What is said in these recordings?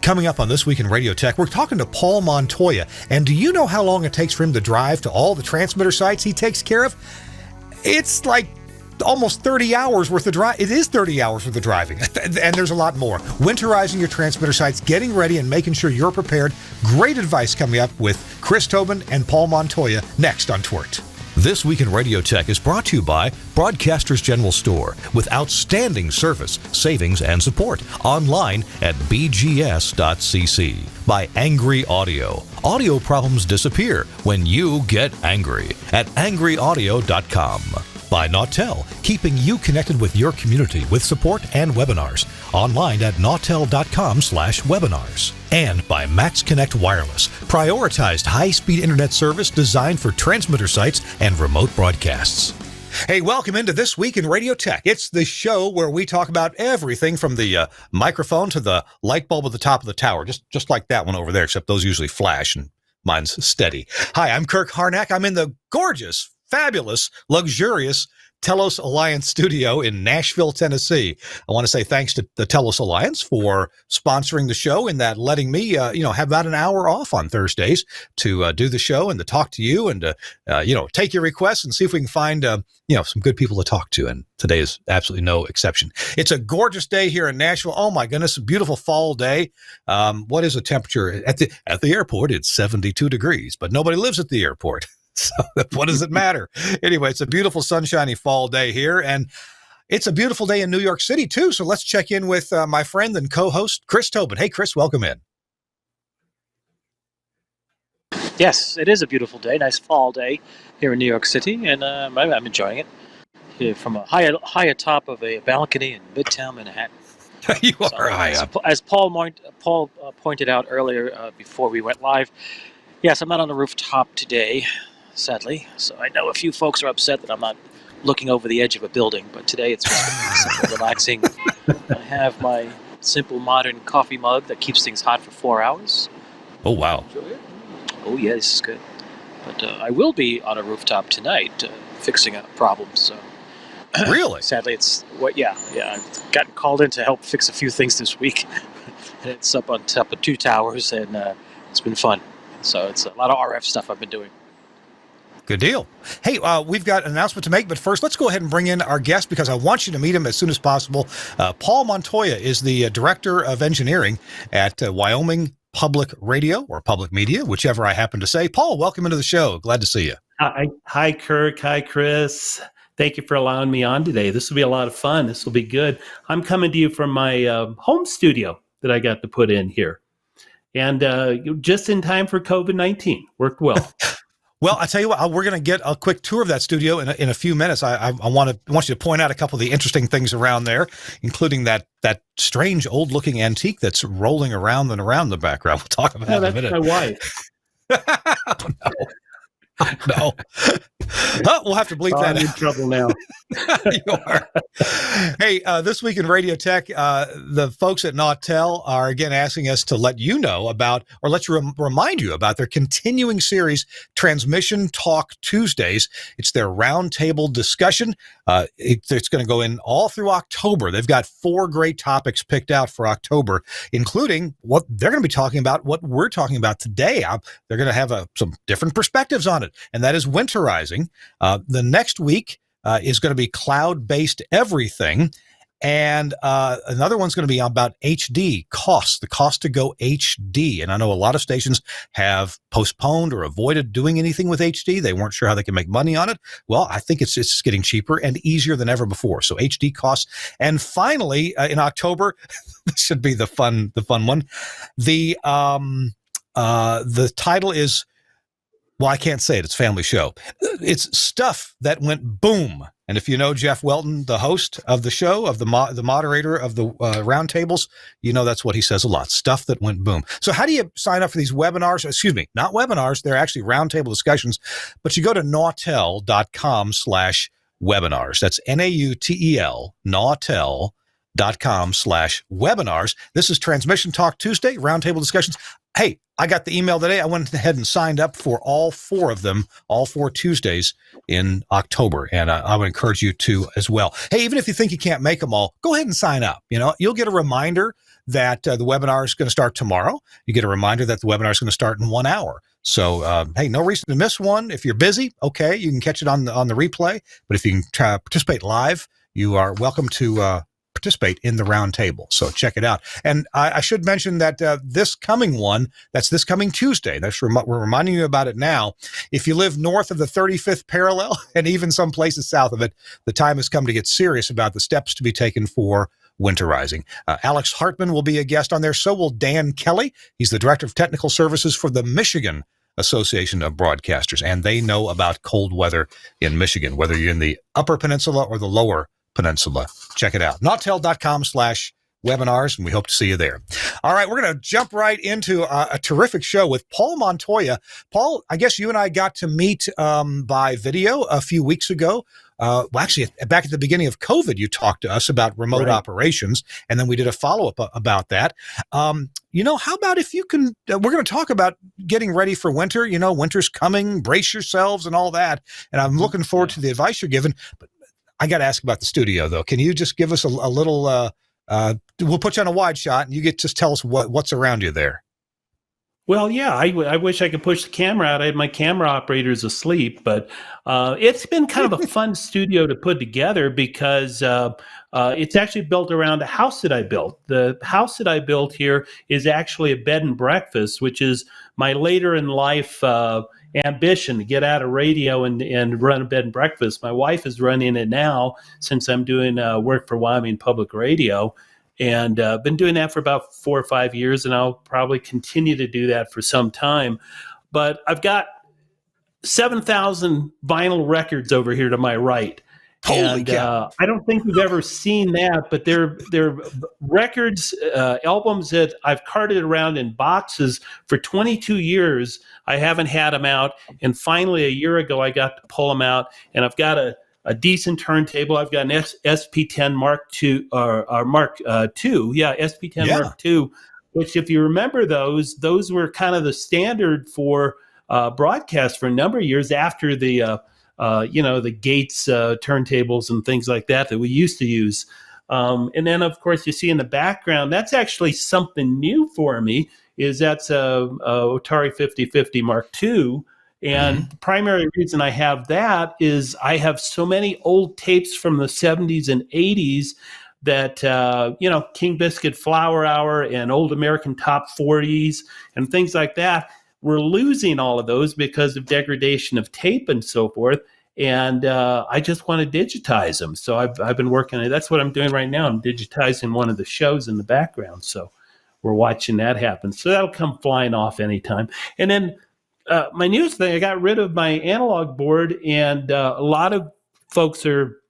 Coming up on This Week in Radio Tech, we're talking to Paul Montoya. And do you know how long it takes for him to drive to all the transmitter sites he takes care of? It's like almost 30 hours worth of drive. It is 30 hours worth of driving. And there's a lot more. Winterizing your transmitter sites, getting ready and making sure you're prepared. Great advice coming up with Chris Tobin and Paul Montoya next on TWiRT. This Week in Radio Tech is brought to you by Broadcasters General Store with outstanding service, savings, and support. Online at bgs.cc. By Angry Audio. Audio problems disappear when you get angry at angryaudio.com. By Nautel, keeping you connected with your community with support and webinars. Online at nautel.com/webinars. And by Max Connect Wireless, prioritized high-speed internet service designed for transmitter sites and remote broadcasts. Hey, welcome into This Week in Radio Tech. It's the show where we talk about everything from the microphone to the light bulb at the top of the tower, just like that one over there, except those usually flash and mine's steady. Hi, I'm Kirk Harnack. I'm in the gorgeous, fabulous, luxurious Telos Alliance studio in Nashville, Tennessee. I want to say thanks to the Telos Alliance for sponsoring the show and that letting me, have about an hour off on Thursdays to do the show and to talk to you and to, take your requests and see if we can find, some good people to talk to. And today is absolutely no exception. It's a gorgeous day here in Nashville. Oh my goodness, a beautiful fall day. What is the temperature at the airport? It's 72 degrees, but nobody lives at the airport. So what does it matter? Anyway, it's a beautiful sunshiny fall day here, and it's a beautiful day in New York City, too. So let's check in with my friend and co-host, Chris Tobin. Hey, Chris, welcome in. Yes, it is a beautiful day, nice fall day here in New York City, and I'm enjoying it here from a high atop of a balcony in Midtown Manhattan. You are high up. As Paul pointed out earlier before we went live, yes, I'm not on the rooftop today, sadly. So I know a few folks are upset that I'm not looking over the edge of a building, but today it's just simple, relaxing. I have my simple modern coffee mug that keeps things hot for 4 hours. Oh, wow. Oh, yeah, this is good. But I will be on a rooftop tonight fixing a problem, so. Really? Sadly, I've gotten called in to help fix a few things this week. And it's up on top of 2 towers, and it's been fun. So it's a lot of RF stuff I've been doing. Good deal. Hey, we've got an announcement to make, but first, let's go ahead and bring in our guest because I want you to meet him as soon as possible. Paul Montoya is the Director of Engineering at Wyoming Public Radio or Public Media, whichever I happen to say. Paul, welcome into the show. Glad to see you. Hi, Kirk. Hi, Chris. Thank you for allowing me on today. This will be a lot of fun. This will be good. I'm coming to you from my home studio that I got to put in here. And just in time for COVID-19. Worked well. Well, I tell you what, we're going to get a quick tour of that studio in a few minutes. I want you to point out a couple of the interesting things around there, including that strange old-looking antique that's rolling around and around the background. We'll talk about that in a minute. That's my wife. No. Oh, we'll have to bleep that I'm in out. trouble now. You are. Hey, This Week in Radio Tech, the folks at Nautel are again asking us to let you know about, or let you remind you about their continuing series, Transmission Talk Tuesdays. It's their roundtable discussion. It's going to go in all through October. They've got 4 great topics picked out for October, including what they're going to be talking about, what we're talking about today. They're going to have some different perspectives on it, and that is winterizing. The next week is going to be cloud-based everything. And another one's going to be about HD costs, the cost to go HD. And I know a lot of stations have postponed or avoided doing anything with HD. They weren't sure how they can make money on it. Well, I think it's getting cheaper and easier than ever before. So HD costs. And finally, in October, this should be the fun one. The title is, well, I can't say it. It's Family Show. It's Stuff That Went Boom. And if you know Jeff Welton, the host of the show, of the moderator of the roundtables, you know that's what he says a lot. Stuff that went boom. So how do you sign up for these webinars? Excuse me, not webinars. They're actually roundtable discussions. But you go to nautel.com/webinars. That's Nautel, nautel.com/webinars. This is Transmission Talk Tuesday, roundtable discussions. Hey, I got the email today. I went ahead and signed up for all 4 of them, all 4 Tuesdays in October. And I would encourage you to as well. Hey, even if you think you can't make them all, go ahead and sign up. You know, you'll get a reminder that the webinar is going to start tomorrow. You get a reminder that the webinar is going to start in 1 hour. So, hey, no reason to miss one. If you're busy, okay, you can catch it on the replay. But if you can try to participate live, you are welcome to participate in the round table. So check it out. And I should mention that this coming one, that's this coming Tuesday. We're reminding you about it now. If you live north of the 35th parallel and even some places south of it, the time has come to get serious about the steps to be taken for winterizing. Alex Hartman will be a guest on there. So will Dan Kelly. He's the Director of Technical Services for the Michigan Association of Broadcasters, and they know about cold weather in Michigan, whether you're in the Upper Peninsula or the Lower Peninsula. Check it out. Nautel.com/webinars, and we hope to see you there. All right, we're going to jump right into a terrific show with Paul Montoya. Paul, I guess you and I got to meet by video a few weeks ago. Well, actually, back at the beginning of COVID, you talked to us about remote operations, and then we did a follow-up about that. How about if you can, we're going to talk about getting ready for winter. Winter's coming, brace yourselves and all that. And I'm looking forward to the advice you're giving. But I got to ask about the studio, though. Can you just give us a little, we'll put you on a wide shot, and you get just tell us what's around you there. Well, yeah, I wish I could push the camera out. I had my camera operators asleep, but it's been kind of a fun studio to put together because it's actually built around a house that I built. The house that I built here is actually a bed and breakfast, which is my later in life ambition to get out of radio and run a bed and breakfast. My wife is running it now since I'm doing work for Wyoming Public Radio. And been doing that for about 4 or 5 years, and I'll probably continue to do that for some time. But I've got 7,000 vinyl records over here to my right. Holy cow. I don't think you've ever seen that, but they're records, albums that I've carted around in boxes for 22 years. I haven't had them out, and finally a year ago I got to pull them out, and I've got a decent turntable. I've got an SP10 Mark II, or Mark II. Yeah, SP10 Mark II, which if you remember those were kind of the standard for broadcast for a number of years after the Gates turntables and things like that we used to use. And then, of course, you see in the background, that's actually something new for me, that's a Atari 5050 Mark II. And the primary reason I have that is I have so many old tapes from the 70s and 80s that, King Biscuit Flower Hour and Old American Top 40s and things like that. We're losing all of those because of degradation of tape and so forth. And I just want to digitize them. So I've been working on it. That's what I'm doing right now. I'm digitizing one of the shows in the background. So we're watching that happen. So that'll come flying off anytime. And then my newest thing, I got rid of my analog board, and a lot of folks are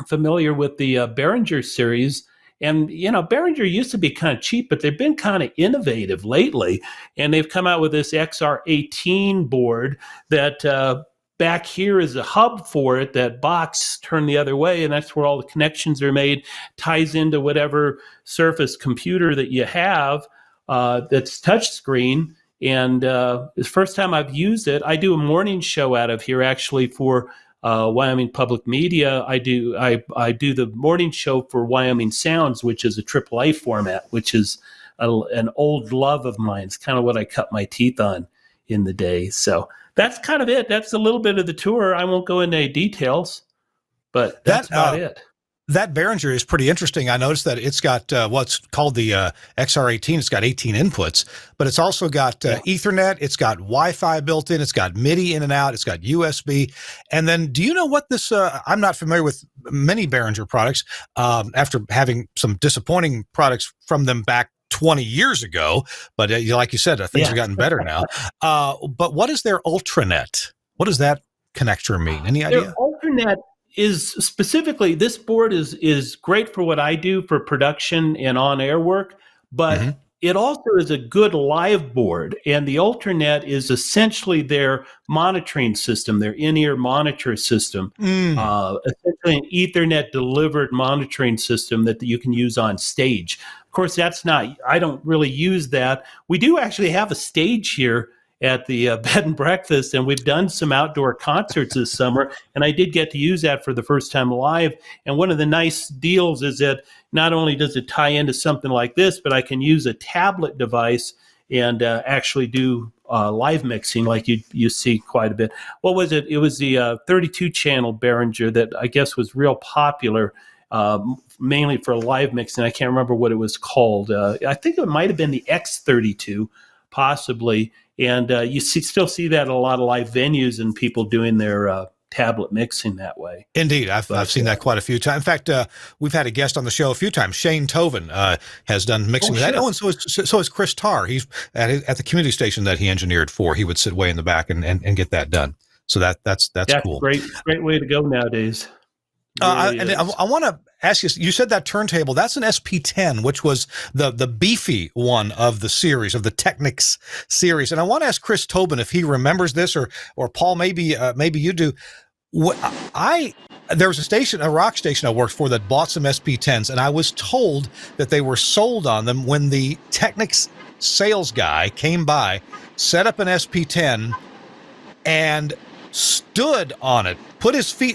familiar with the Behringer series. And, Behringer used to be kind of cheap, but they've been kind of innovative lately. And they've come out with this XR18 board that back here is a hub for it, that box turned the other way, and that's where all the connections are made, ties into whatever Surface computer that you have that's touchscreen. And the first time I've used it, I do a morning show out of here actually for Wyoming Public Media. I do the morning show for Wyoming Sounds, which is a AAA format, which is an old love of mine. It's kind of what I cut my teeth on in the day. So that's kind of it. That's a little bit of the tour. I won't go into any details, but that's about it. That Behringer is pretty interesting. I noticed that it's got what's called the XR18. It's got 18 inputs, but it's also got Ethernet. It's got Wi-Fi built in. It's got MIDI in and out. It's got USB. And then do you know what this, I'm not familiar with many Behringer products after having some disappointing products from them back 20 years ago. But like you said, things have gotten better now. But what is their Ultranet? What does that connector mean? Any idea? Their Ultranet is specifically, this board is great for what I do for production and on-air work, but it also is a good live board. And the Ultranet is essentially their monitoring system, their in-ear monitor system, essentially an Ethernet delivered monitoring system that you can use on stage. Of course, I don't really use that. We do actually have a stage here at the bed and breakfast, and we've done some outdoor concerts this summer, and I did get to use that for the first time live. And one of the nice deals is that not only does it tie into something like this, but I can use a tablet device and actually do live mixing like you see quite a bit. What was it? It was the 32 channel Behringer that I guess was real popular, mainly for live mixing. I can't remember what it was called. I think it might have been the X32, possibly. And you still see that at a lot of live venues and people doing their tablet mixing that way. Indeed. I've seen that quite a few times. In fact, we've had a guest on the show a few times. Shane Tovin has done mixing with that. Oh, and so is Chris Tarr. He's at the community station that he engineered for. He would sit way in the back and get that done. So that's cool. Great way to go nowadays. I want to ask you, you said that turntable, that's an SP10, which was the beefy one of the series, of the Technics series. And I want to ask Chris Tobin if he remembers this, or Paul, maybe you do. There was a rock station I worked for that bought some SP10s, and I was told that they were sold on them when the Technics sales guy came by, set up an SP10, and stood on it,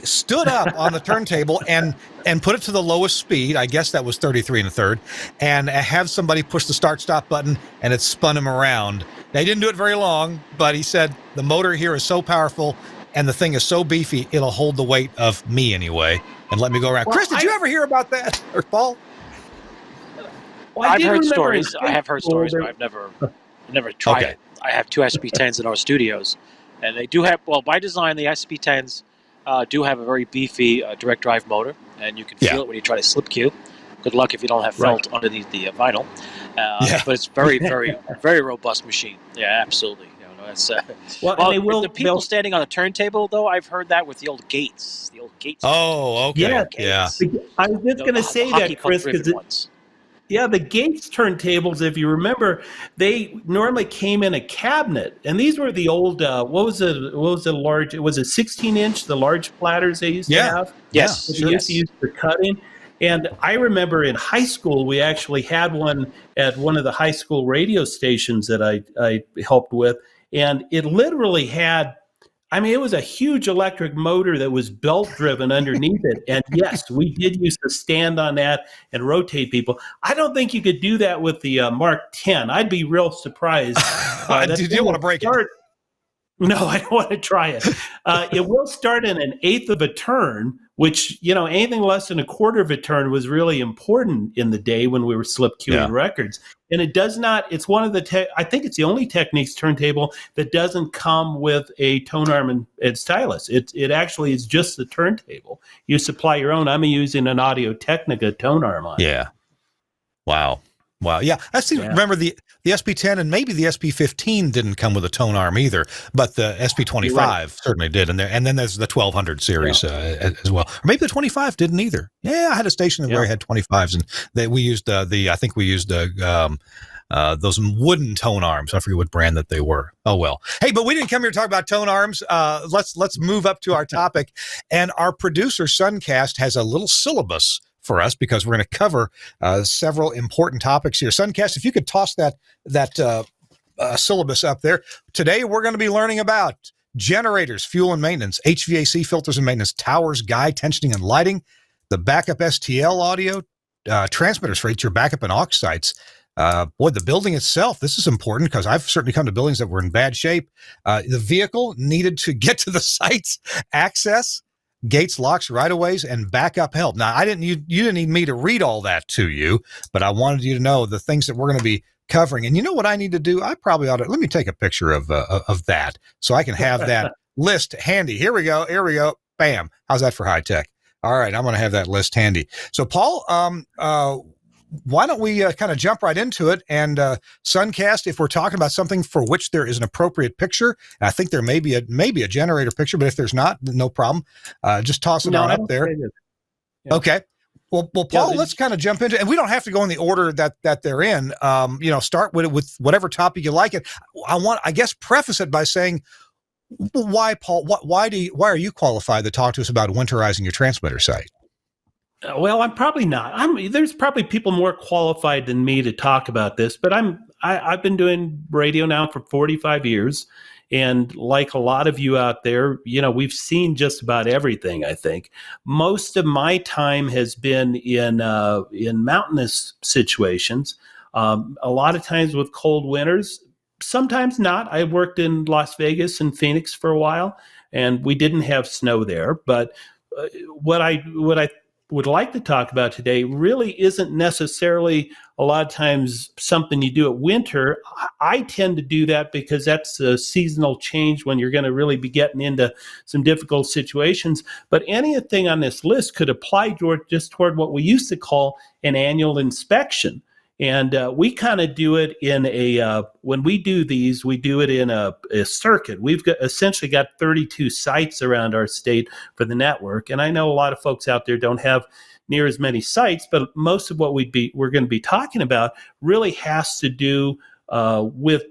stood up on the turntable and put it to the lowest speed. I guess that was 33 1/3, and have somebody push the start-stop button, and it spun him around. They didn't do it very long, but he said the motor here is so powerful and the thing is so beefy, it'll hold the weight of me anyway and let me go around. Well, Chris, did you ever hear about that? Or Paul? Well, I've heard stories. I have heard stories, but I've never tried it. I have two SP10s in our studios, and they do have, well, by design, the SP10s do have a very beefy direct drive motor, and you can feel it when you try to slip cue. Good luck if you don't have felt underneath the vinyl. But it's very, very, very robust machine. Yeah, absolutely. That's the people standing on a turntable, though. I've heard that with the old Gates. Oh, okay. Yeah. I was just going to say that, Chris, because the Gates turntables, if you remember, they normally came in a cabinet, and these were the old. What was the large? It was a 16-inch, the large platters they used to have. Yes, that they used to use for cutting. And I remember in high school, we actually had one at one of the high school radio stations that I helped with. And it literally had, it was a huge electric motor that was belt driven underneath it. And yes, we did use to stand on that and rotate people. I don't think you could do that with the Mark 10. I'd be real surprised. Did you want to break it? No, I don't want to try it. It will start in an eighth of a turn, which, anything less than a quarter of a turn was really important in the day when we were slip cueing records. And it does not, it's one of the, I think it's the only Technics turntable that doesn't come with a tone arm and stylus. It actually is just the turntable. You supply your own. I'm using an Audio-Technica tone arm on it. Yeah. Wow. Yeah. Remember the SP10 and maybe the SP15 didn't come with a tone arm either, but the SP25 certainly did. And then there's the 1200 series as well. Or maybe the 25 didn't either. Yeah, I had a station where I had 25s, and we used those wooden tone arms. I forget what brand that they were. Oh well. Hey, but we didn't come here to talk about tone arms. Let's move up to our topic. And our producer Suncast has a little syllabus for us because we're going to cover several important topics here. Suncast, if you could toss that syllabus up there. Today we're going to be learning about generators, fuel and maintenance, HVAC filters and maintenance, towers, guide, tensioning and lighting, the backup STL audio, transmitters for your backup and aux sites. The building itself, this is important because I've certainly come to buildings that were in bad shape. The vehicle needed to get to the sites, access, gates, locks, right-of-ways, and backup help. Now, you didn't need me to read all that to you, but I wanted you to know the things that we're going to be covering. And you know what I need to do? I probably ought to, let me take a picture of that so I can have that list handy. Here we go. Bam. How's that for high tech? All right. I'm going to have that list handy. So Paul, why don't we kind of jump right into it? And Suncast, if we're talking about something for which there is an appropriate picture, and I think there may be a generator picture, but if there's not, no problem. Just toss it on up there. Yeah. Okay. Well, Paul, let's kind of jump into it. And we don't have to go in the order that they're in. Start with whatever topic you like it. I guess, preface it by saying, why, Paul? Why are you qualified to talk to us about winterizing your transmitter site? Well, I'm probably not. There's probably people more qualified than me to talk about this, but I'm I've been doing radio now for 45 years. And like a lot of you out there, we've seen just about everything, I think. Most of my time has been in mountainous situations, a lot of times with cold winters, sometimes not. I worked in Las Vegas and Phoenix for a while, and we didn't have snow there. But what I would like to talk about today really isn't necessarily a lot of times something you do at winter. I tend to do that because that's a seasonal change when you're going to really be getting into some difficult situations. But anything on this list could apply toward what we used to call an annual inspection. And we kind of do it in when we do these, we do it in a circuit. We've essentially got 32 sites around our state for the network. And I know a lot of folks out there don't have near as many sites, but most of what we're going to be talking about really has to do with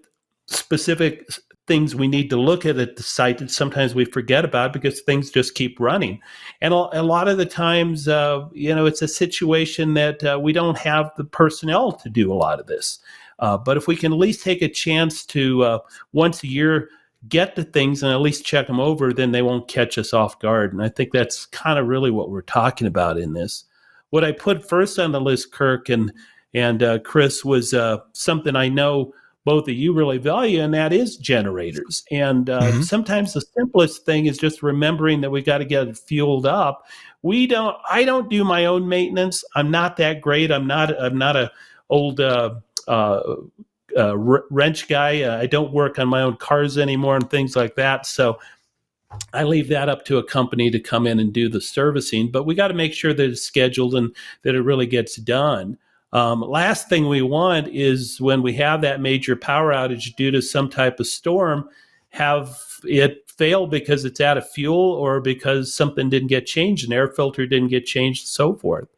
specific things we need to look at the site that sometimes we forget about because things just keep running. And a lot of the times, it's a situation that we don't have the personnel to do a lot of this. But if we can at least take a chance to once a year get to things and at least check them over, then they won't catch us off guard. And I think that's kind of really what we're talking about in this. What I put first on the list, Kirk and Chris, was something I know both of you really value, and that is generators. And sometimes the simplest thing is just remembering that we got to get it fueled up. I don't do my own maintenance. I'm not that great. I'm not a old wrench guy. I don't work on my own cars anymore and things like that. So I leave that up to a company to come in and do the servicing. But we got to make sure that it's scheduled and that it really gets done. Last thing we want is when we have that major power outage due to some type of storm, have it fail because it's out of fuel or because something didn't get changed, an air filter didn't get changed, and so forth.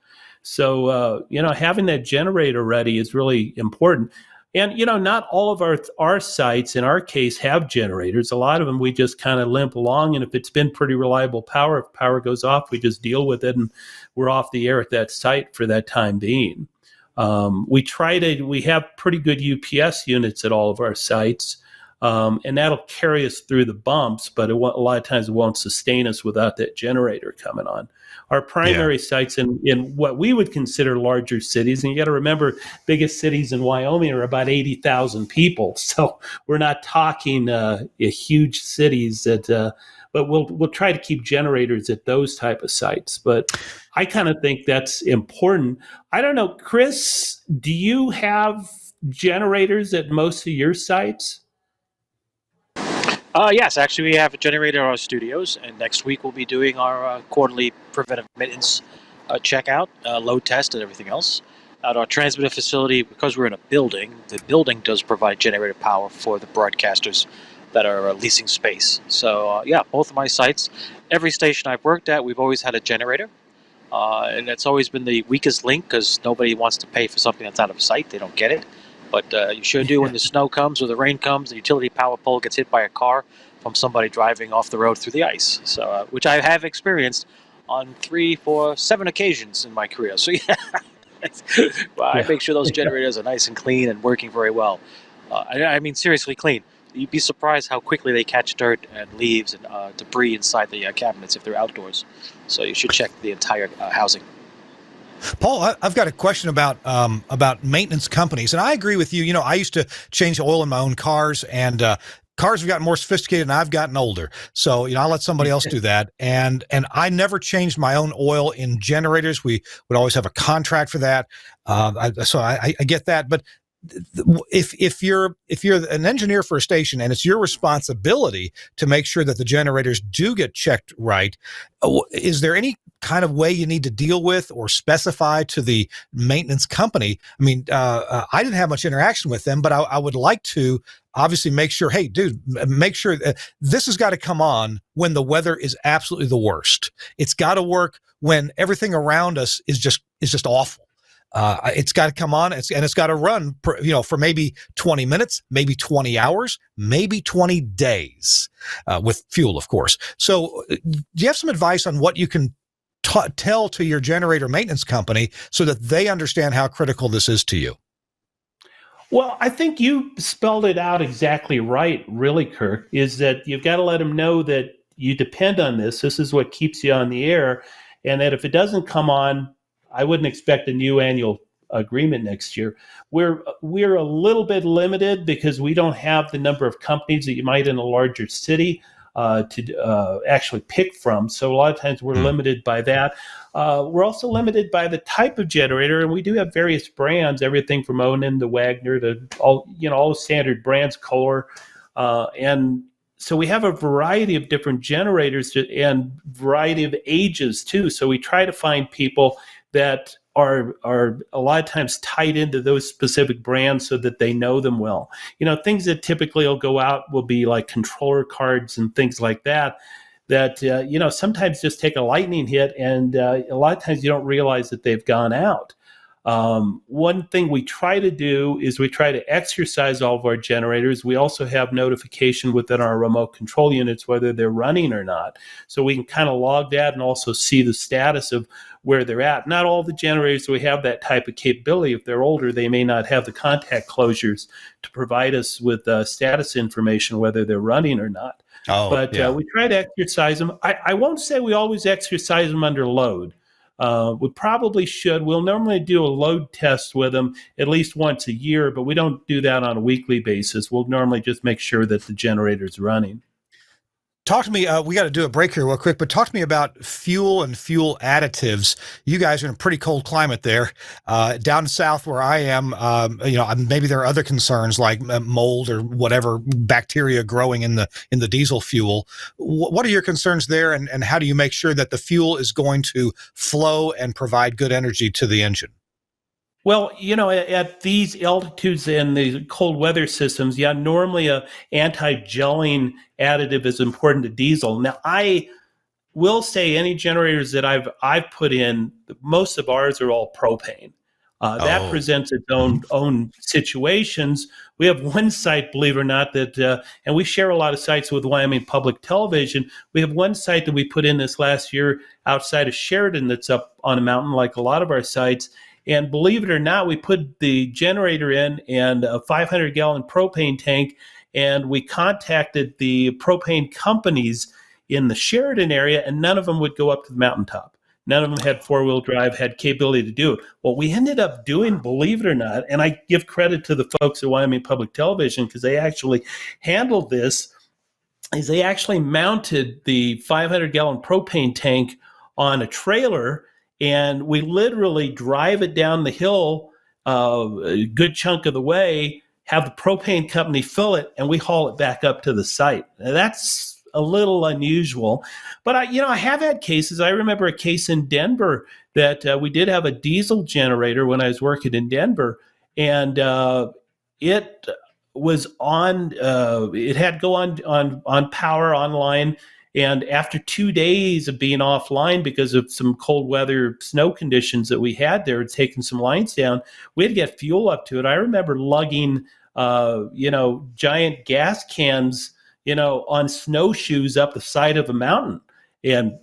So, having that generator ready is really important. And, not all of our sites, in our case, have generators. A lot of them, we just kind of limp along. And if it's been pretty reliable power, if power goes off, we just deal with it and we're off the air at that site for that time being. We have pretty good UPS units at all of our sites, and that'll carry us through the bumps, but a lot of times it won't sustain us without that generator coming on. Our primary sites in what we would consider larger cities, and you got to remember, biggest cities in Wyoming are about 80,000 people, so we're not talking huge cities but we'll try to keep generators at those type of sites. But I kind of think that's important. I don't know, Chris, do you have generators at most of your sites? Yes, actually, we have a generator in our studios, and next week we'll be doing our quarterly preventive maintenance checkout, load test, and everything else. At our transmitter facility, because we're in a building, the building does provide generator power for the broadcasters that are leasing space. So, both of my sites, every station I've worked at, we've always had a generator. And that's always been the weakest link because nobody wants to pay for something that's out of sight. They don't get it. But you sure do when the snow comes or the rain comes, the utility power pole gets hit by a car from somebody driving off the road through the ice. So, which I have experienced on 3, 4, 7 occasions in my career. So, I make sure those generators are nice and clean and working very well. I mean, seriously clean. You'd be surprised how quickly they catch dirt and leaves and debris inside the cabinets if they're outdoors. So you should check the entire housing. Paul, I've got a question about maintenance companies, and I agree with you. I used to change oil in my own cars, and cars have gotten more sophisticated, and I've gotten older. So I let somebody else do that, and I never changed my own oil in generators. We would always have a contract for that. So I get that, but if you're an engineer for a station and it's your responsibility to make sure that the generators do get checked right, is there any kind of way you need to deal with or specify to the maintenance company? I mean, I didn't have much interaction with them, but I would like to obviously make sure, hey, dude, make sure this has got to come on when the weather is absolutely the worst. It's got to work when everything around us is just awful. It's got to come on, and it's got to run, for maybe 20 minutes, maybe 20 hours, maybe 20 days, with fuel, of course. So do you have some advice on what you can tell to your generator maintenance company so that they understand how critical this is to you? Well, I think you spelled it out exactly right, really, Kirk, is that you've got to let them know that you depend on this. This is what keeps you on the air. And that if it doesn't come on, I wouldn't expect a new annual agreement next year. We're a little bit limited because we don't have the number of companies that you might in a larger city to actually pick from. So a lot of times we're limited by that. We're also limited by the type of generator, and we do have various brands, everything from Onan to Wagner to all the standard brands, Kohler, and so we have a variety of different generators and variety of ages too. So we try to find people that are a lot of times tied into those specific brands so that they know them well. Things that typically will go out will be like controller cards and things like that sometimes just take a lightning hit, and a lot of times you don't realize that they've gone out. One thing we try to do is we try to exercise all of our generators. We also have notification within our remote control units whether they're running or not. So we can kind of log that and also see the status of where they're at. Not all the generators we have that type of capability. If they're older, they may not have the contact closures to provide us with status information whether they're running or not. But we try to exercise them. I won't say we always exercise them under load. We probably should. We'll normally do a load test with them at least once a year, but we don't do that on a weekly basis. We'll normally just make sure that the generator's running. Talk to me, we got to do a break here real quick, but talk to me about fuel and fuel additives. You guys are in a pretty cold climate there. Down south where I am, maybe there are other concerns like mold or whatever bacteria growing in the diesel fuel. What are your concerns there, and how do you make sure that the fuel is going to flow and provide good energy to the engine? Well, at these altitudes and the cold weather systems, normally a anti-gelling additive is important to diesel. Now, I will say any generators that I've put in, most of ours are all propane. That presents its own situations. We have one site, believe it or not, that, and we share a lot of sites with Wyoming Public Television. We have one site that we put in this last year outside of Sheridan that's up on a mountain like a lot of our sites. And believe it or not, we put the generator in and a 500-gallon propane tank, and we contacted the propane companies in the Sheridan area, and none of them would go up to the mountaintop. None of them had four-wheel drive, had capability to do it. What we ended up doing, believe it or not, and I give credit to the folks at Wyoming Public Television because they actually handled this, is they actually mounted the 500-gallon propane tank on a trailer, and we literally drive it down the hill a good chunk of the way, have the propane company fill it, and we haul it back up to the site. Now, that's a little unusual, but I have had cases. I remember a case in Denver that we did have a diesel generator when I was working in Denver, and it was on. It had to go on power online. And after 2 days of being offline because of some cold weather snow conditions that we had there, taking some lines down, we had to get fuel up to it. I remember lugging, giant gas cans, on snowshoes up the side of a mountain. And,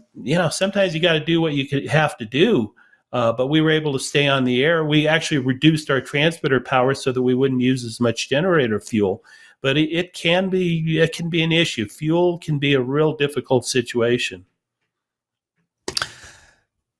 sometimes you got to do what you have to do. But we were able to stay on the air. We actually reduced our transmitter power so that we wouldn't use as much generator fuel. But it can be an issue. Fuel can be a real difficult situation.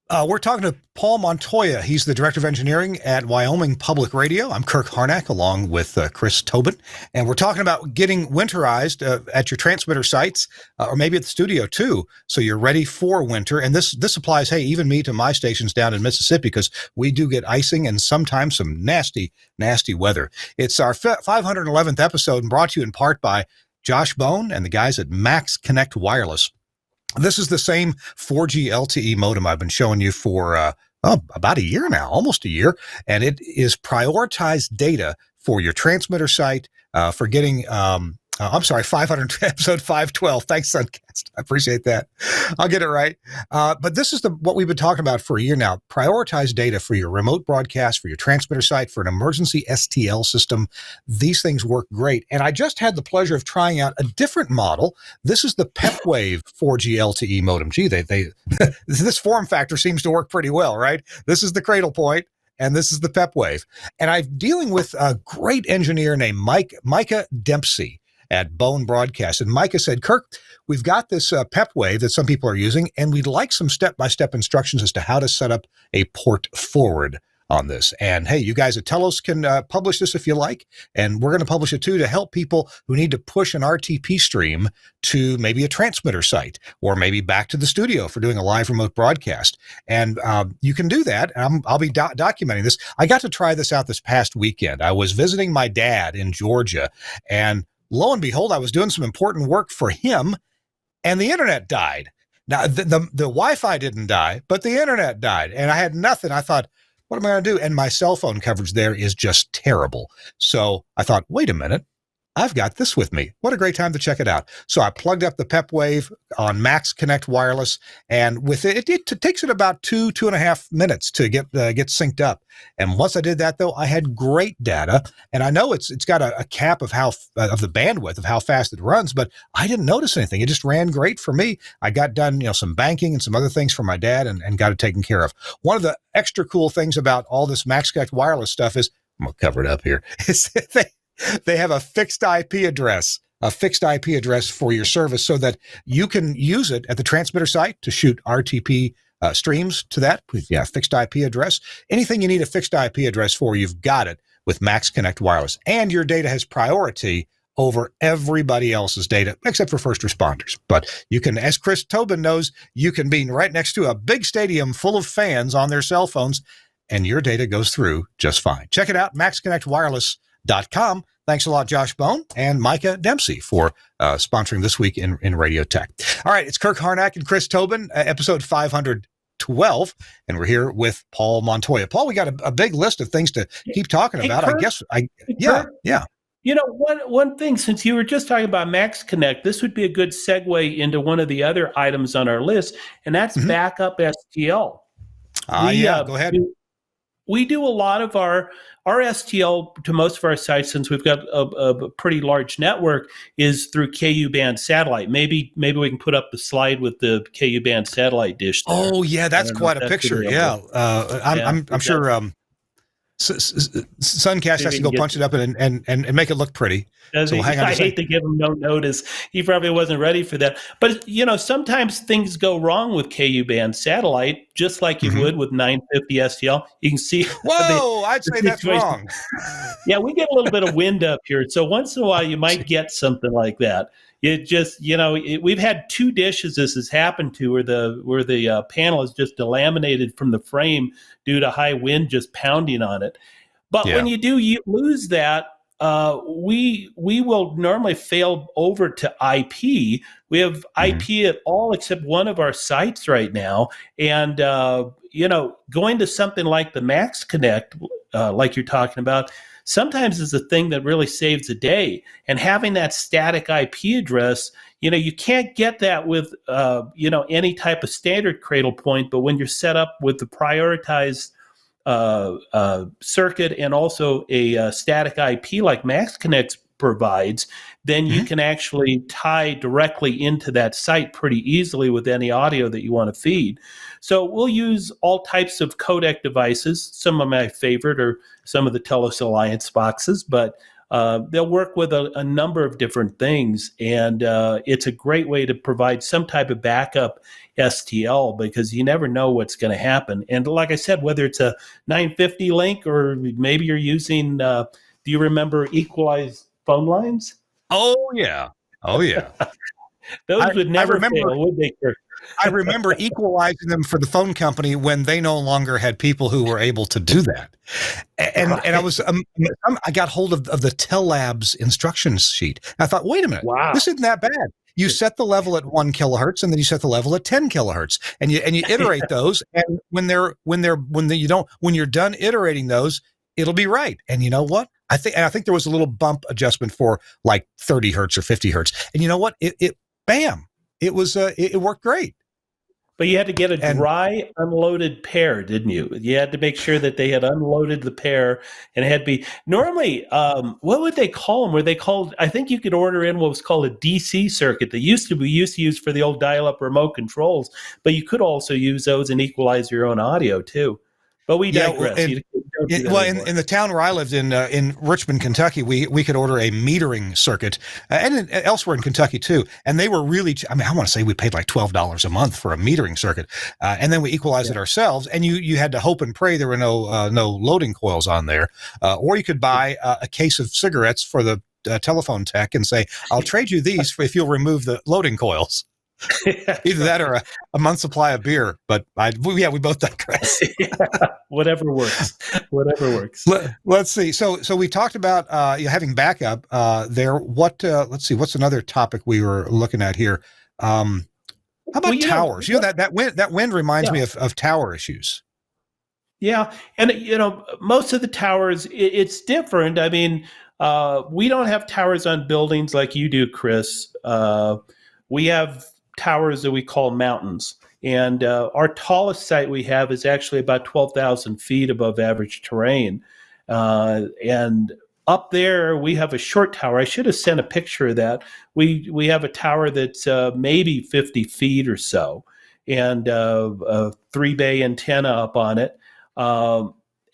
We're talking to Paul Montoya. He's the Director of Engineering at Wyoming Public Radio. I'm Kirk Harnack along with Chris Tobin. And we're talking about getting winterized at your transmitter sites or maybe at the studio too. So you're ready for winter. And this applies, even me to my stations down in Mississippi because we do get icing and sometimes some nasty, nasty weather. It's our 511th episode and brought to you in part by Josh Bone and the guys at Max Connect Wireless. This is the same 4G LTE modem I've been showing you for about a year now, almost a year, and it is prioritized data for your transmitter site for getting 500 episode 512. Thanks, Suncast. I appreciate that. I'll get it right. But this is what we've been talking about for a year now. Prioritized data for your remote broadcast, for your transmitter site, for an emergency STL system. These things work great. And I just had the pleasure of trying out a different model. This is the PepWave 4G LTE modem. Gee, this form factor seems to work pretty well, right? This is the cradle point. and this is the Pep Wave. And I'm dealing with a great engineer named Micah Dempsey at Bone Broadcast. And Micah said, Kirk, we've got this Pep Wave that some people are using, and we'd like some step-by-step instructions as to how to set up a port forward on this. And hey, you guys at Telos can publish this if you like, and we're going to publish it too to help people who need to push an RTP stream to maybe a transmitter site or maybe back to the studio for doing a live remote broadcast. And you can do that. I'll be documenting this. I got to try this out this past weekend. I was visiting my dad in Georgia, and lo and behold, I was doing some important work for him, and the internet died. Now, the Wi-Fi didn't die, but the internet died, and I had nothing. I thought, what am I going to do? And my cell phone coverage there is just terrible. So I thought, wait a minute. I've got this with me. What a great time to check it out. So I plugged up the Pep Wave on Max Connect Wireless, and with it takes it about 2.5 minutes to get synced up. And once I did that, though, I had great data, and I know it's got a cap of of the bandwidth of how fast it runs, but I didn't notice anything. It just ran great for me. I got done, some banking and some other things for my dad, and got it taken care of. One of the extra cool things about all this Max Connect Wireless stuff is, I'm gonna cover it up here, is they have a fixed IP address for your service so that you can use it at the transmitter site to shoot RTP streams to that. Yeah, fixed IP address. Anything you need a fixed IP address for, you've got it with Max Connect Wireless. And your data has priority over everybody else's data, except for first responders. But you can, as Chris Tobin knows, you can be right next to a big stadium full of fans on their cell phones, and your data goes through just fine. Check it out, maxconnectwireless.com. Thanks a lot, Josh Bone and Micah Dempsey, for sponsoring This Week in Radio Tech. All right, it's Kirk Harnack and Chris Tobin, episode 512, and we're here with Paul Montoya. Paul, we got a big list of things to keep talking about. Kirk, I guess, Kirk, yeah. One thing, since you were just talking about Max Connect, this would be a good segue into one of the other items on our list, and that's backup STL. Go ahead. We do a lot of our STL to most of our sites, since we've got a pretty large network, is through KU band satellite. Maybe we can put up the slide with the KU band satellite dish there. Oh yeah, that's quite a picture. Yeah, I'm sure. Suncast has to go punch it up and make it look pretty. So hang on. I hate to give him no notice. He probably wasn't ready for that. But sometimes things go wrong with KU band satellite, just like you would with 950 STL. You can see. Whoa, I'd say that's wrong. Yeah, we get a little bit of wind up here, so once in a while you might get something like that. It just, we've had 2 dishes this has happened to where the panel is just delaminated from the frame due to high wind just pounding on it. But when you lose that, we will normally fail over to IP. We have IP at all except one of our sites right now, and going to something like the Max Connect, like you're talking about, sometimes is a thing that really saves a day. And having that static IP address, you can't get that with, any type of standard cradle point. But when you're set up with the prioritized circuit and also a static IP like Max Connect provides, then you can actually tie directly into that site pretty easily with any audio that you want to feed. So we'll use all types of codec devices. Some of my favorite are some of the Telos Alliance boxes, but they'll work with a number of different things. And it's a great way to provide some type of backup STL, because you never know what's going to happen. And like I said, whether it's a 950 link or maybe you're using, do you remember equalized phone lines? Oh, yeah. Those would never fail, would they, Kirk? I remember equalizing them for the phone company when they no longer had people who were able to do that. And I was, I got hold of the Tellabs instructions sheet. I thought, wait a minute, this isn't that bad. You set the level at 1 kilohertz, and then you set the level at 10 kilohertz, and you iterate those. And when you're done iterating those, it'll be right. And you know what? I think there was a little bump adjustment for like 30 hertz or 50 hertz. And you know what? It worked great. But you had to get a dry unloaded pair, didn't you? You had to make sure that they had unloaded the pair, and it had to be normally, what would they call them? Were they called, I think you could order in what was called a DC circuit. We used to use for the old dial-up remote controls, but you could also use those and equalize your own audio too. But we Yeah, digress. You don't do that well, anymore. in the town where I lived in Richmond, Kentucky, we could order a metering circuit, and elsewhere in Kentucky too. And they were really, I mean, I want to say we paid like $12 a month for a metering circuit, and then we equalized it ourselves. And you had to hope and pray there were no loading coils on there, or you could buy a case of cigarettes for the telephone tech and say, "I'll trade you these if you'll remove the loading coils." Either that or a month's supply of beer. But we both digress. Whatever works. Whatever works. Let's see. So we talked about having backup there. Let's see. What's another topic we were looking at here? How about towers? That wind reminds me of tower issues. Yeah, and most of the towers, it's different. I mean, we don't have towers on buildings like you do, Chris. We have towers that we call mountains. And our tallest site we have is actually about 12,000 feet above average terrain. And up there, we have a short tower. I should have sent a picture of that. We have a tower that's maybe 50 feet or so, and a 3-bay antenna up on it.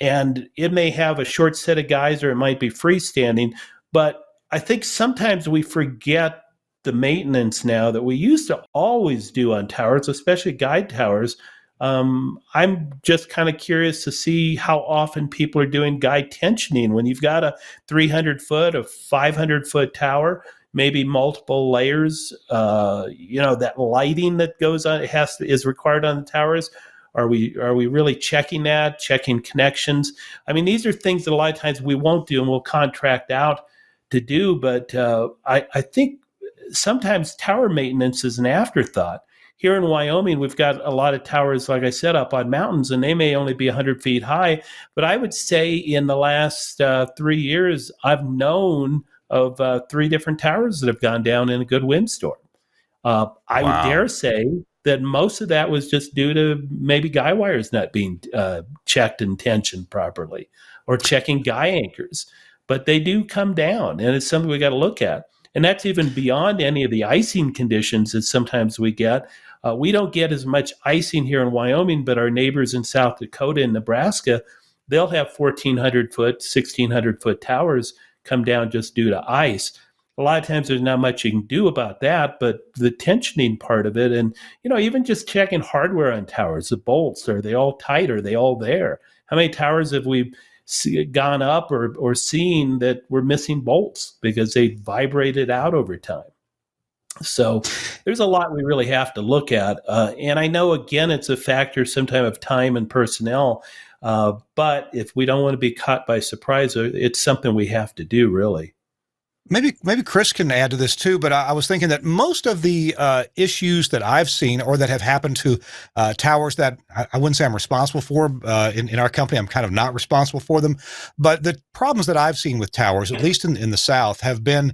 And it may have a short set of guys, or it might be freestanding. But I think sometimes we forget the maintenance now that we used to always do on towers, especially guide towers. I'm just kind of curious to see how often people are doing guide tensioning when you've got a 300-foot, a 500-foot tower, maybe multiple layers. That lighting that goes on is required on the towers. Are we really checking that, checking connections? I mean, these are things that a lot of times we won't do and we'll contract out to do. But I think sometimes tower maintenance is an afterthought. Here in Wyoming, we've got a lot of towers, like I said, up on mountains, and they may only be 100 feet high. But I would say in the last 3 years, I've known of 3 different towers that have gone down in a good windstorm. I would dare say that most of that was just due to maybe guy wires not being checked and tensioned properly, or checking guy anchors. But they do come down, and it's something we got to look at. And that's even beyond any of the icing conditions that sometimes we get. We don't get as much icing here in Wyoming, but our neighbors in South Dakota and Nebraska, they'll have 1,400-foot, 1,600-foot towers come down just due to ice. A lot of times there's not much you can do about that, but the tensioning part of it, and even just checking hardware on towers, the bolts, are they all tight? Are they all there? How many towers have we gone up or seen that we're missing bolts because they vibrated out over time? So there's a lot we really have to look at. And I know, again, it's a factor sometimes of time and personnel. But if we don't want to be caught by surprise, it's something we have to do, really. Maybe Chris can add to this too, but I was thinking that most of the issues that I've seen or that have happened to towers that I wouldn't say I'm responsible for in our company, I'm kind of not responsible for them, but the problems that I've seen with towers, at least in the South, have been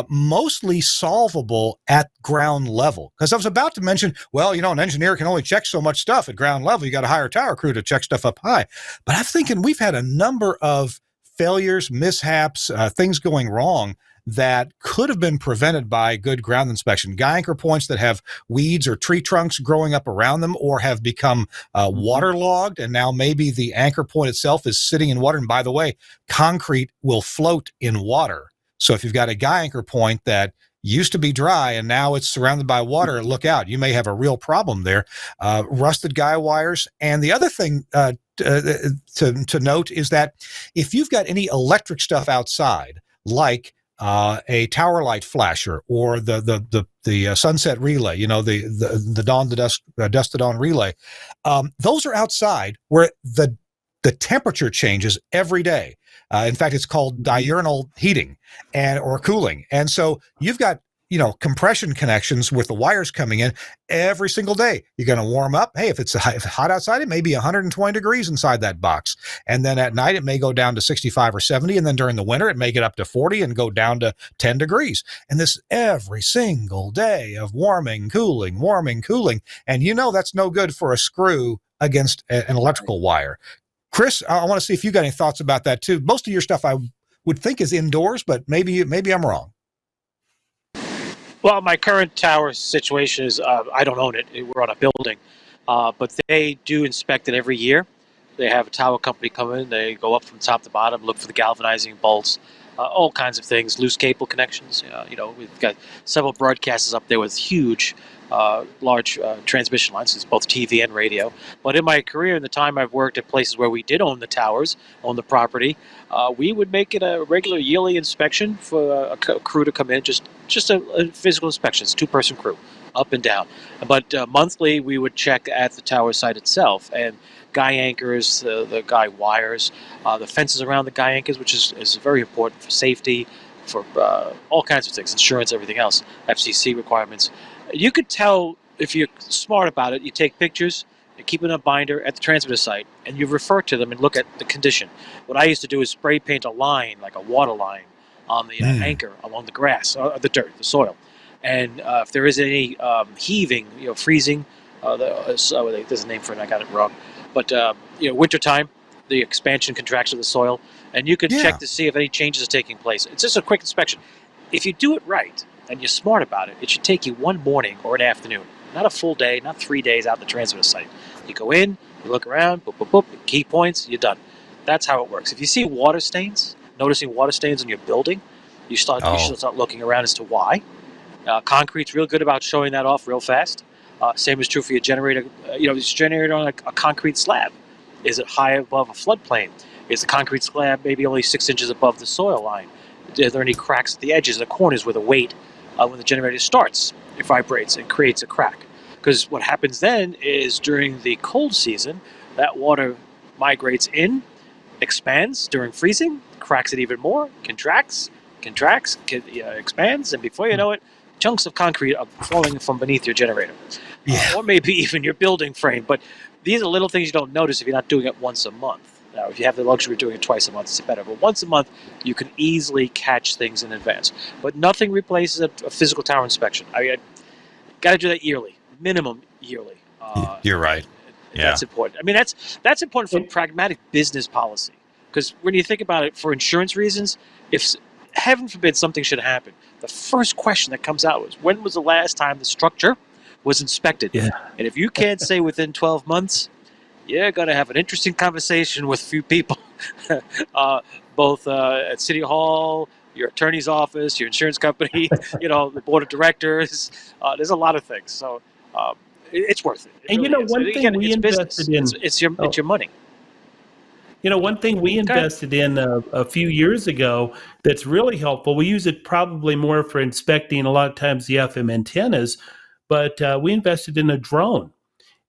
mostly solvable at ground level. Because I was about to mention, well, an engineer can only check so much stuff at ground level. You got to hire a tower crew to check stuff up high. But I'm thinking we've had a number of failures, mishaps, things going wrong that could have been prevented by good ground inspection. Guy anchor points that have weeds or tree trunks growing up around them or have become waterlogged, and now maybe the anchor point itself is sitting in water. And by the way, concrete will float in water. So if you've got a guy anchor point that used to be dry and now it's surrounded by water, look out. You may have a real problem there. Rusted guy wires. And the other thing to note is that if you've got any electric stuff outside, like a tower light flasher or the sunset relay, the dawn to dusk, dusk to dawn relay, those are outside where the temperature changes every day. In fact, it's called diurnal heating or cooling. And so you've got, compression connections with the wires coming in every single day. You're going to warm up. Hey, if it's hot outside, it may be 120 degrees inside that box. And then at night, it may go down to 65 or 70. And then during the winter, it may get up to 40 and go down to 10 degrees. And this every single day of warming, cooling. And that's no good for a screw against an electrical wire. Chris, I want to see if you got any thoughts about that too. Most of your stuff I would think is indoors, but maybe I'm wrong. Well, my current tower situation is I don't own it. We're on a building, but they do inspect it every year. They have a tower company come in. They go up from top to bottom, look for the galvanizing bolts, all kinds of things, loose cable connections. We've got several broadcasters up there with huge, large transmission lines. It's both TV and radio. But in my career, in the time I've worked at places where we did own the towers, own the property, we would make it a regular yearly inspection for a crew to come in, just a physical inspection. It's a two-person crew, up and down. But monthly, we would check at the tower site itself, and guy anchors, the guy wires, the fences around the guy anchors, which is very important for safety, for all kinds of things, insurance, everything else, FCC requirements. You could tell if you're smart about it. You take pictures, you keep in a binder at the transmitter site, and you refer to them and look at the condition. What I used to do is spray paint a line, like a water line, on the anchor along the grass, or the dirt, the soil. And if there is any heaving, freezing, there's a name for it, I got it wrong. But wintertime, the expansion, contraction of the soil, and you can check to see if any changes are taking place. It's just a quick inspection. If you do it right and you're smart about it, it should take you one morning or an afternoon, not a full day, not 3 days out at the transmitter site. You go in, you look around, boop, boop, boop, key points, you're done. That's how it works. If you see water stains, noticing water stains in your building, you should start looking around as to why. Concrete's real good about showing that off real fast. Same is true for your generator. It's generated on a concrete slab. Is it high above a floodplain? Is the concrete slab maybe only 6 inches above the soil line? Are there any cracks at the edges and the corners where the weight, when the generator starts, it vibrates and creates a crack? Because what happens then is during the cold season, that water migrates in, expands during freezing, cracks it even more, contracts, expands, and before you know it, chunks of concrete are falling from beneath your generator, or maybe even your building frame. But these are little things you don't notice if you're not doing it once a month. Now, if you have the luxury of doing it twice a month, it's better. But once a month, you can easily catch things in advance. But nothing replaces a physical tower inspection. I got to do that yearly, minimum yearly. You're right. That's important. I mean, that's important for pragmatic business policy. Because when you think about it, for insurance reasons, if heaven forbid something should happen, the first question that comes out is, when was the last time the structure was inspected? Yeah. And if you can't say within 12 months, you're going to have an interesting conversation with a few people, both at City Hall, your attorney's office, your insurance company, the board of directors. There's a lot of things. So it's worth it. And really one thing we invested in... It's your money. One thing we invested in a few years ago that's really helpful, we use it probably more for inspecting a lot of times the FM antennas, but we invested in a drone.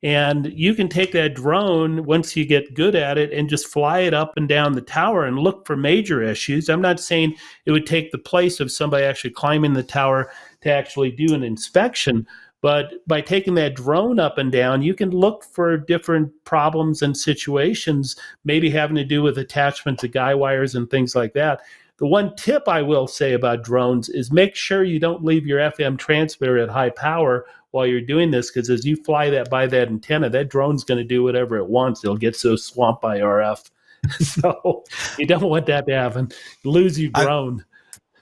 And you can take that drone once you get good at it and just fly it up and down the tower and look for major issues. I'm not saying it would take the place of somebody actually climbing the tower to actually do an inspection, but by taking that drone up and down, you can look for different problems and situations, maybe having to do with attachments to guy wires and things like that. The one tip I will say about drones is make sure you don't leave your FM transmitter at high power while you're doing this, because as you fly that by that antenna, that drone's going to do whatever it wants. It'll get so swamped by RF. So you don't want that to happen. Lose your drone.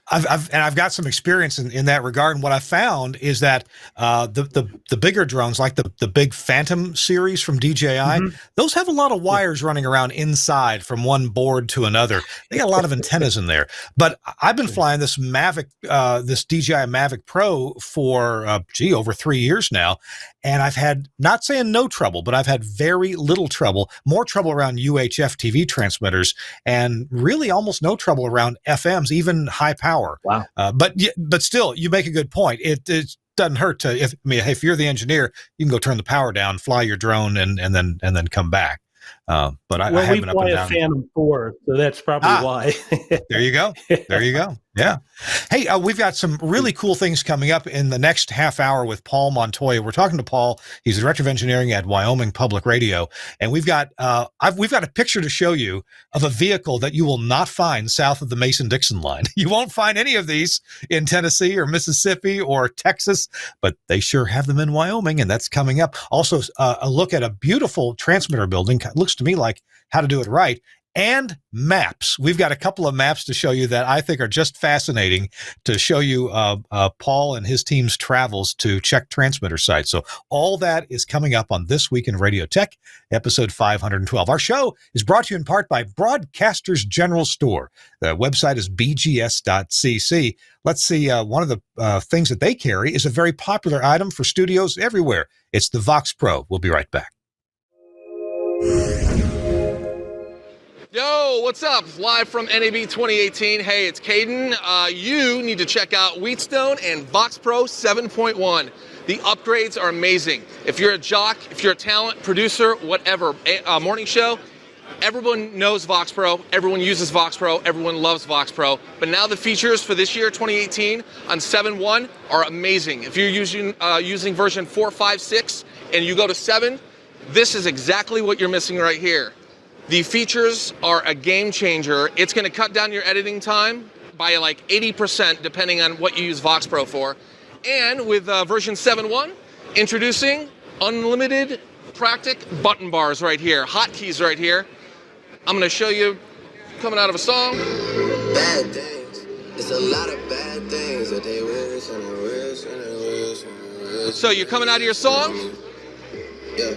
I've got some experience in that regard, and what I found is that the bigger drones, like the big Phantom series from DJI, those have a lot of wires running around inside from one board to another. They got a lot of antennas in there. But I've been flying this Mavic, this DJI Mavic Pro for over 3 years now, and I've had, not saying no trouble, but I've had very little trouble, more trouble around UHF TV transmitters, and really almost no trouble around FMs, even high power. Wow. But still, you make a good point. It doesn't hurt to, if you're the engineer, you can go turn the power down, fly your drone, and then come back. But I haven't up and down. We fly a Phantom 4, so that's probably why. There you go. Yeah. Hey, we've got some really cool things coming up in the next half hour with Paul Montoya. We're talking to Paul. He's the director of engineering at Wyoming Public Radio, and we've got a picture to show you of a vehicle that you will not find south of the Mason-Dixon line. You won't find any of these in Tennessee or Mississippi or Texas, but they sure have them in Wyoming, and that's coming up. Also, a look at a beautiful transmitter building. Looks to me like How to Do It Right. and maps. We've got a couple of maps to show you that I think are just fascinating to show you Paul and his team's travels to check transmitter sites. So all that is coming up on This Week in Radio Tech, episode 512. Our show is brought to you in part by Broadcasters General Store. The website is bgs.cc. Let's see, one of the things that they carry is a very popular item for studios everywhere. It's the Vox Pro. We'll be right back. Yo, what's up? Live from NAB 2018. Hey, it's Caden. You need to check out Wheatstone and Vox Pro 7.1. The upgrades are amazing. If you're a jock, if you're a talent, producer, whatever, morning show, everyone knows Vox Pro, everyone uses Vox Pro, everyone loves Vox Pro. But now the features for this year, 2018, on 7.1 are amazing. If you're using version 4.5.6 and you go to 7, this is exactly what you're missing right here. The features are a game changer. It's going to cut down your editing time by like 80% depending on what you use Vox Pro for. And with version 7.1, introducing unlimited Practic button bars right here, hotkeys right here. I'm going to show you coming out of a song. Bad things. It's a lot of bad things that they wish and they wish and they wish and they wish. So you're coming out of your song? Yeah.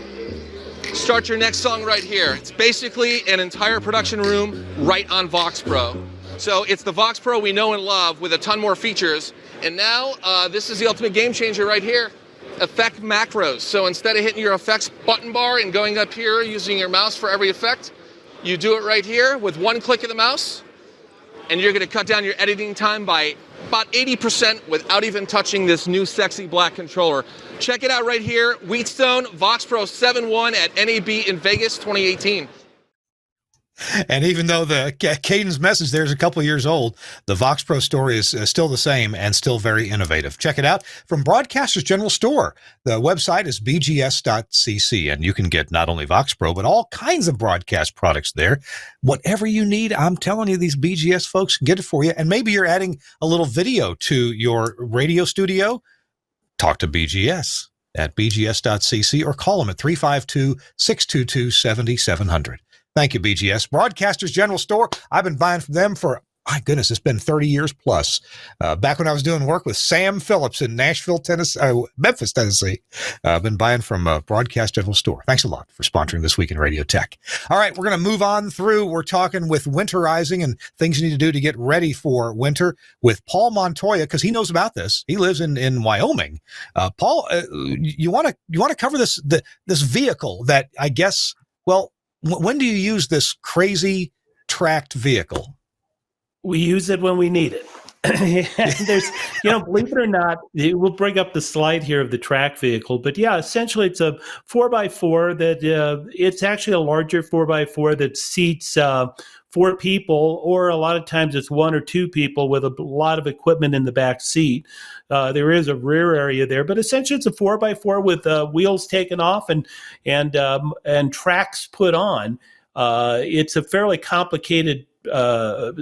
Start your next song right here. It's basically an entire production room right on Vox Pro. So it's the Vox Pro we know and love with a ton more features. And now this is the ultimate game changer right here. Effect macros. So instead of hitting your effects button bar and going up here using your mouse for every effect, you do it right here with one click of the mouse, and you're going to cut down your editing time by about 80% without even touching this new sexy black controller. Check it out right here, Wheatstone Vox Pro 7.1 at NAB in Vegas 2018. And even though the Caden's message there is a couple of years old, the Vox Pro story is still the same and still very innovative. Check it out from Broadcasters General Store. The website is bgs.cc, and you can get not only Vox Pro, but all kinds of broadcast products there. Whatever you need, I'm telling you, these BGS folks can get it for you. And maybe you're adding a little video to your radio studio. Talk to BGS at bgs.cc or call them at 352-622-7700. Thank you, BGS. Broadcasters General Store. I've been buying from them for, my goodness, it's been 30 years plus. Back when I was doing work with Sam Phillips in Nashville, Tennessee, Memphis, Tennessee. I've been buying from Broadcast General Store. Thanks a lot for sponsoring This Week in Radio Tech. All right, we're going to move on through. We're talking with winterizing and things you need to do to get ready for winter with Paul Montoya, because he knows about this. He lives in Wyoming. Paul, you want to cover this vehicle that I guess, well, when do you use this crazy tracked vehicle? We use it when we need it. There's, believe it or not, we'll bring up the slide here of the track vehicle, but yeah, essentially it's a 4x4 that it's actually a larger 4x4 that seats 4 people, or a lot of times it's 1 or 2 people with a lot of equipment in the back seat. There is a rear area there, but essentially it's a 4x4 with wheels taken off and tracks put on. It's a fairly complicated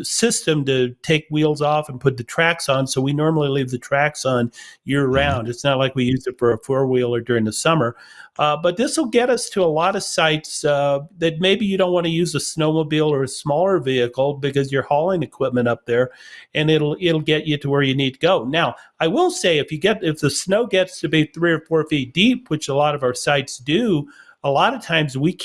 system to take wheels off and put the tracks on. So we normally leave the tracks on year round. It's not like we use it for a 4-wheeler during the summer. But this will get us to a lot of sites that maybe you don't want to use a snowmobile or a smaller vehicle because you're hauling equipment up there, and it'll get you to where you need to go. Now, I will say if the snow gets to be 3 or 4 feet deep, which a lot of our sites do, a lot of times we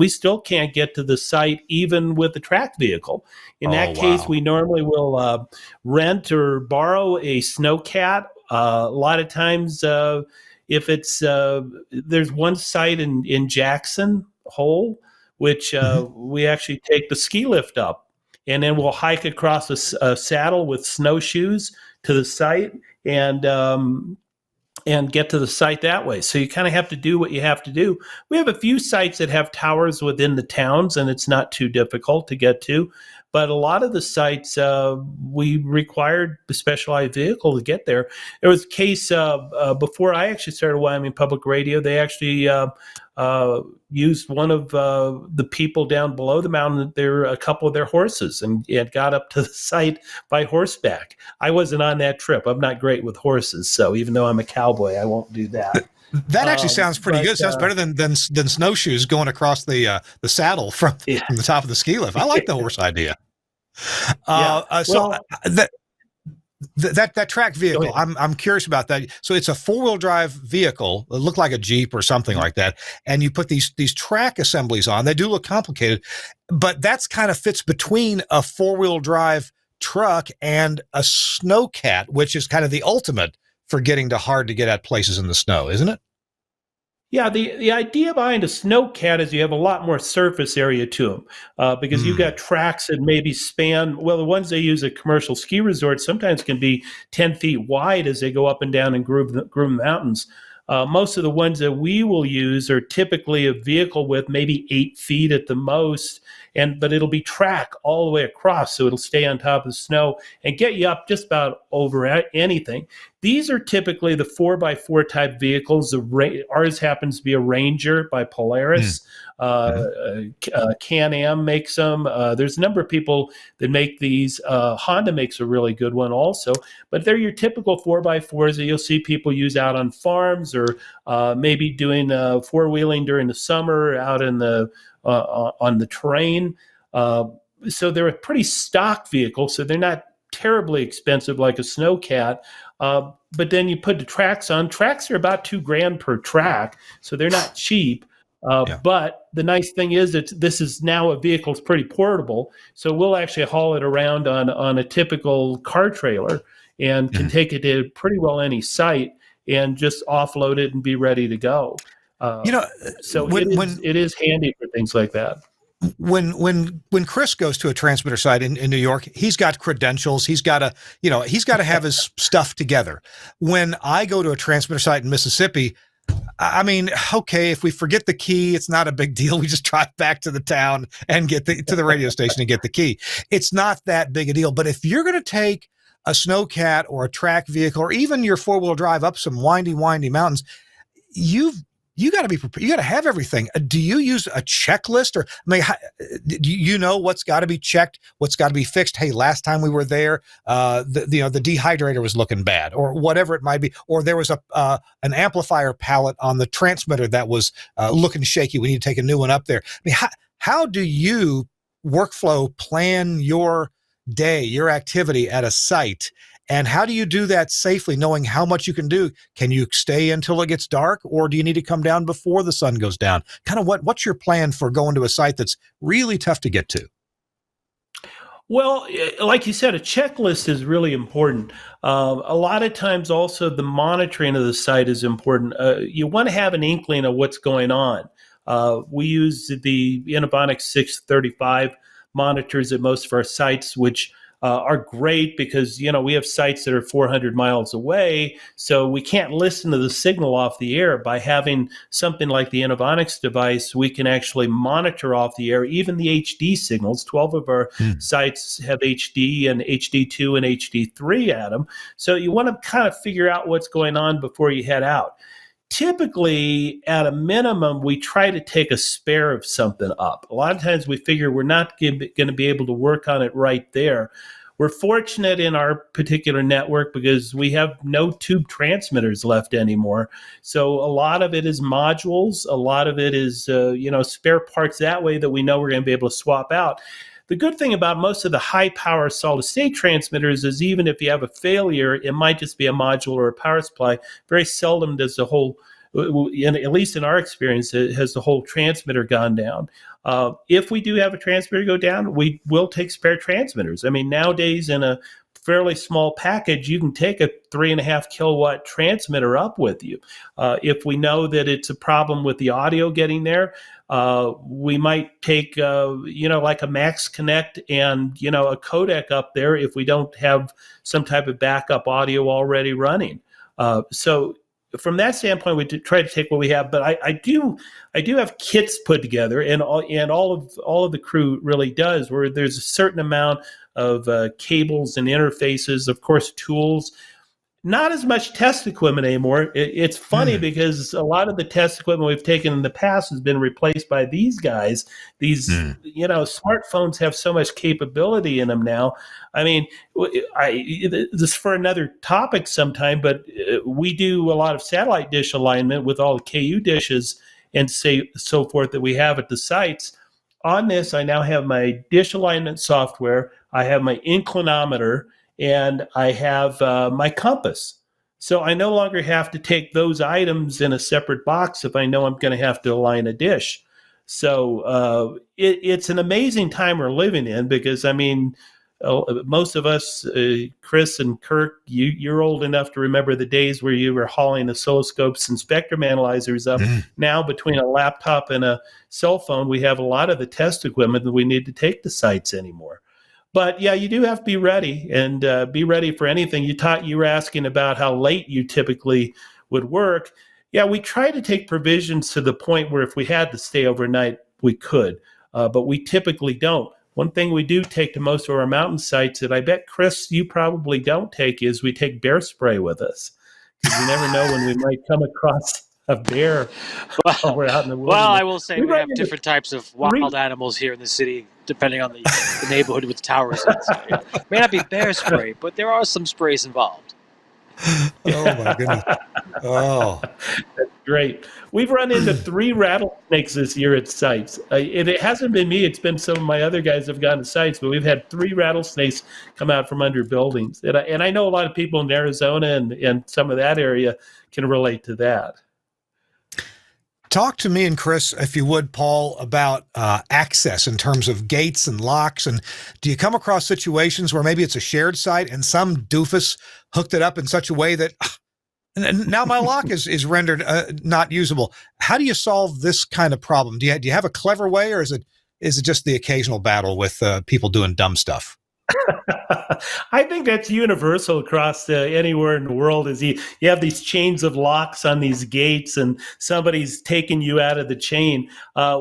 still can't get to the site even with the track vehicle. In that case, we normally will rent or borrow a snowcat. A lot of times, if it's there's one site in Jackson Hole, which we actually take the ski lift up, and then we'll hike across a saddle with snowshoes to the site and get to the site that way. So you kind of have to do what you have to do. We have a few sites that have towers within the towns, and it's not too difficult to get to. But a lot of the sites, we required a specialized vehicle to get there. There was a case before I actually started Wyoming Public Radio. They actually used one of the people down below the mountain, a couple of their horses, and got up to the site by horseback. I wasn't on that trip. I'm not great with horses, so even though I'm a cowboy, I won't do that. That actually sounds pretty good. Sounds better than snowshoes going across the saddle from Yeah. the top of the ski lift. I like the horse idea. That track vehicle, I'm curious about that. So it's a 4-wheel drive vehicle. It looked like a Jeep or something like that. And you put these track assemblies on. They do look complicated, but that's kind of fits between a 4-wheel drive truck and a snowcat, which is kind of the ultimate for getting to hard to get at places in the snow, isn't it? Yeah, the idea behind a snowcat is you have a lot more surface area to them because you've got tracks that maybe span, well, the ones they use at commercial ski resorts sometimes can be 10 feet wide as they go up and down and groove mountains. Most of the ones that we will use are typically a vehicle with maybe 8 feet at the most, but it'll be track all the way across, so it'll stay on top of the snow and get you up just about over anything. These are typically the 4x4 type vehicles. Ours happens to be a Ranger by Polaris. Can-Am makes them. There's a number of people that make these. Honda makes a really good one also. But they're your typical 4x4s that you'll see people use out on farms or maybe doing four-wheeling during the summer out in the on the terrain. So they're a pretty stock vehicle, so they're not terribly expensive like a snowcat. But then you put the tracks on. Tracks are about $2,000 per track, so they're not cheap. But the nice thing is that this is now a vehicle that's pretty portable, so we'll actually haul it around on a typical car trailer and can take it to pretty well any site and just offload it and be ready to go. So it is handy for things like that. When Chris goes to a transmitter site in New York, he's got credentials. He's got to have his stuff together. When I go to a transmitter site in Mississippi, I mean, okay, if we forget the key, it's not a big deal. We just drive back to the town and get to the radio station and get the key. It's not that big a deal. But if you're going to take a snowcat or a track vehicle or even your 4-wheel drive up some windy mountains, you got to be prepared. You got to have everything. Do you use a checklist, or do you know what's got to be checked, what's got to be fixed? Hey, last time we were there, the dehydrator was looking bad, or whatever it might be, or there was an amplifier pallet on the transmitter that was looking shaky. We need to take a new one up there. I mean, how do you workflow plan your day, your activity at a site? And how do you do that safely, knowing how much you can do? Can you stay until it gets dark, or do you need to come down before the sun goes down? Kind of what's your plan for going to a site that's really tough to get to? Well, like you said, a checklist is really important. A lot of times also the monitoring of the site is important. You want to have an inkling of what's going on. We use the Inovonics 635 monitors at most of our sites, which are great because, we have sites that are 400 miles away, so we can't listen to the signal off the air. By having something like the Inovonics device, we can actually monitor off the air, even the HD signals. 12 of our sites have HD and HD2 and HD3 at them. So you want to kind of figure out what's going on before you head out. Typically, at a minimum, we try to take a spare of something up. A lot of times we figure we're not going to be able to work on it right there. We're fortunate in our particular network because we have no tube transmitters left anymore. So a lot of it is modules. A lot of it is, spare parts that way that we know we're going to be able to swap out. The good thing about most of the high-power solid-state transmitters is even if you have a failure, it might just be a module or a power supply. Very seldom does the whole, at least in our experience, has the whole transmitter gone down. If we do have a transmitter go down, we will take spare transmitters. I mean, nowadays in a fairly small package, you can take a 3.5 kilowatt transmitter up with you. If we know that it's a problem with the audio getting there, we might take, like a Max Connect and, a codec up there if we don't have some type of backup audio already running. So from that standpoint, we try to take what we have, but I do have kits put together, and all of the crew really does, where there's a certain amount of cables and interfaces, of course, tools. Not as much test equipment anymore. It's funny because a lot of the test equipment we've taken in the past has been replaced by these guys. These, smartphones have so much capability in them now. I mean, this is for another topic sometime, but we do a lot of satellite dish alignment with all the KU dishes and so forth that we have at the sites. On this, I now have my dish alignment software. I have my inclinometer, and I have my compass. So I no longer have to take those items in a separate box if I know I'm going to have to align a dish. So it's an amazing time we're living in because, I mean, most of us, Chris and Kirk, you're old enough to remember the days where you were hauling oscilloscopes and spectrum analyzers up. Now, between a laptop and a cell phone, we have a lot of the test equipment that we need to take to sites anymore. But yeah, you do have to be ready and be ready for anything. You were asking about how late you typically would work. Yeah, we try to take provisions to the point where if we had to stay overnight, we could, but we typically don't. One thing we do take to most of our mountain sites that I bet, Chris, you probably don't take is we take bear spray with us. Because you never know when we might come across a bear while we're out in the wilderness. Well, I will say we have different types of wild animals here in the city, depending on the neighborhood with towers inside. It may not be bear spray, but there are some sprays involved. Oh, my goodness. Oh. That's great. We've run into 3 rattlesnakes this year at sites. It hasn't been me. It's been some of my other guys have gone to sites, but we've had 3 rattlesnakes come out from under buildings. And I know a lot of people in Arizona and some of that area can relate to that. Talk to me and Chris, if you would, Paul, about access in terms of gates and locks. And do you come across situations where maybe it's a shared site and some doofus hooked it up in such a way that now my lock is rendered not usable? How do you solve this kind of problem? Do you have a clever way, or is it just the occasional battle with people doing dumb stuff? I think that's universal across anywhere in the world. Is you have these chains of locks on these gates, and somebody's taking you out of the chain.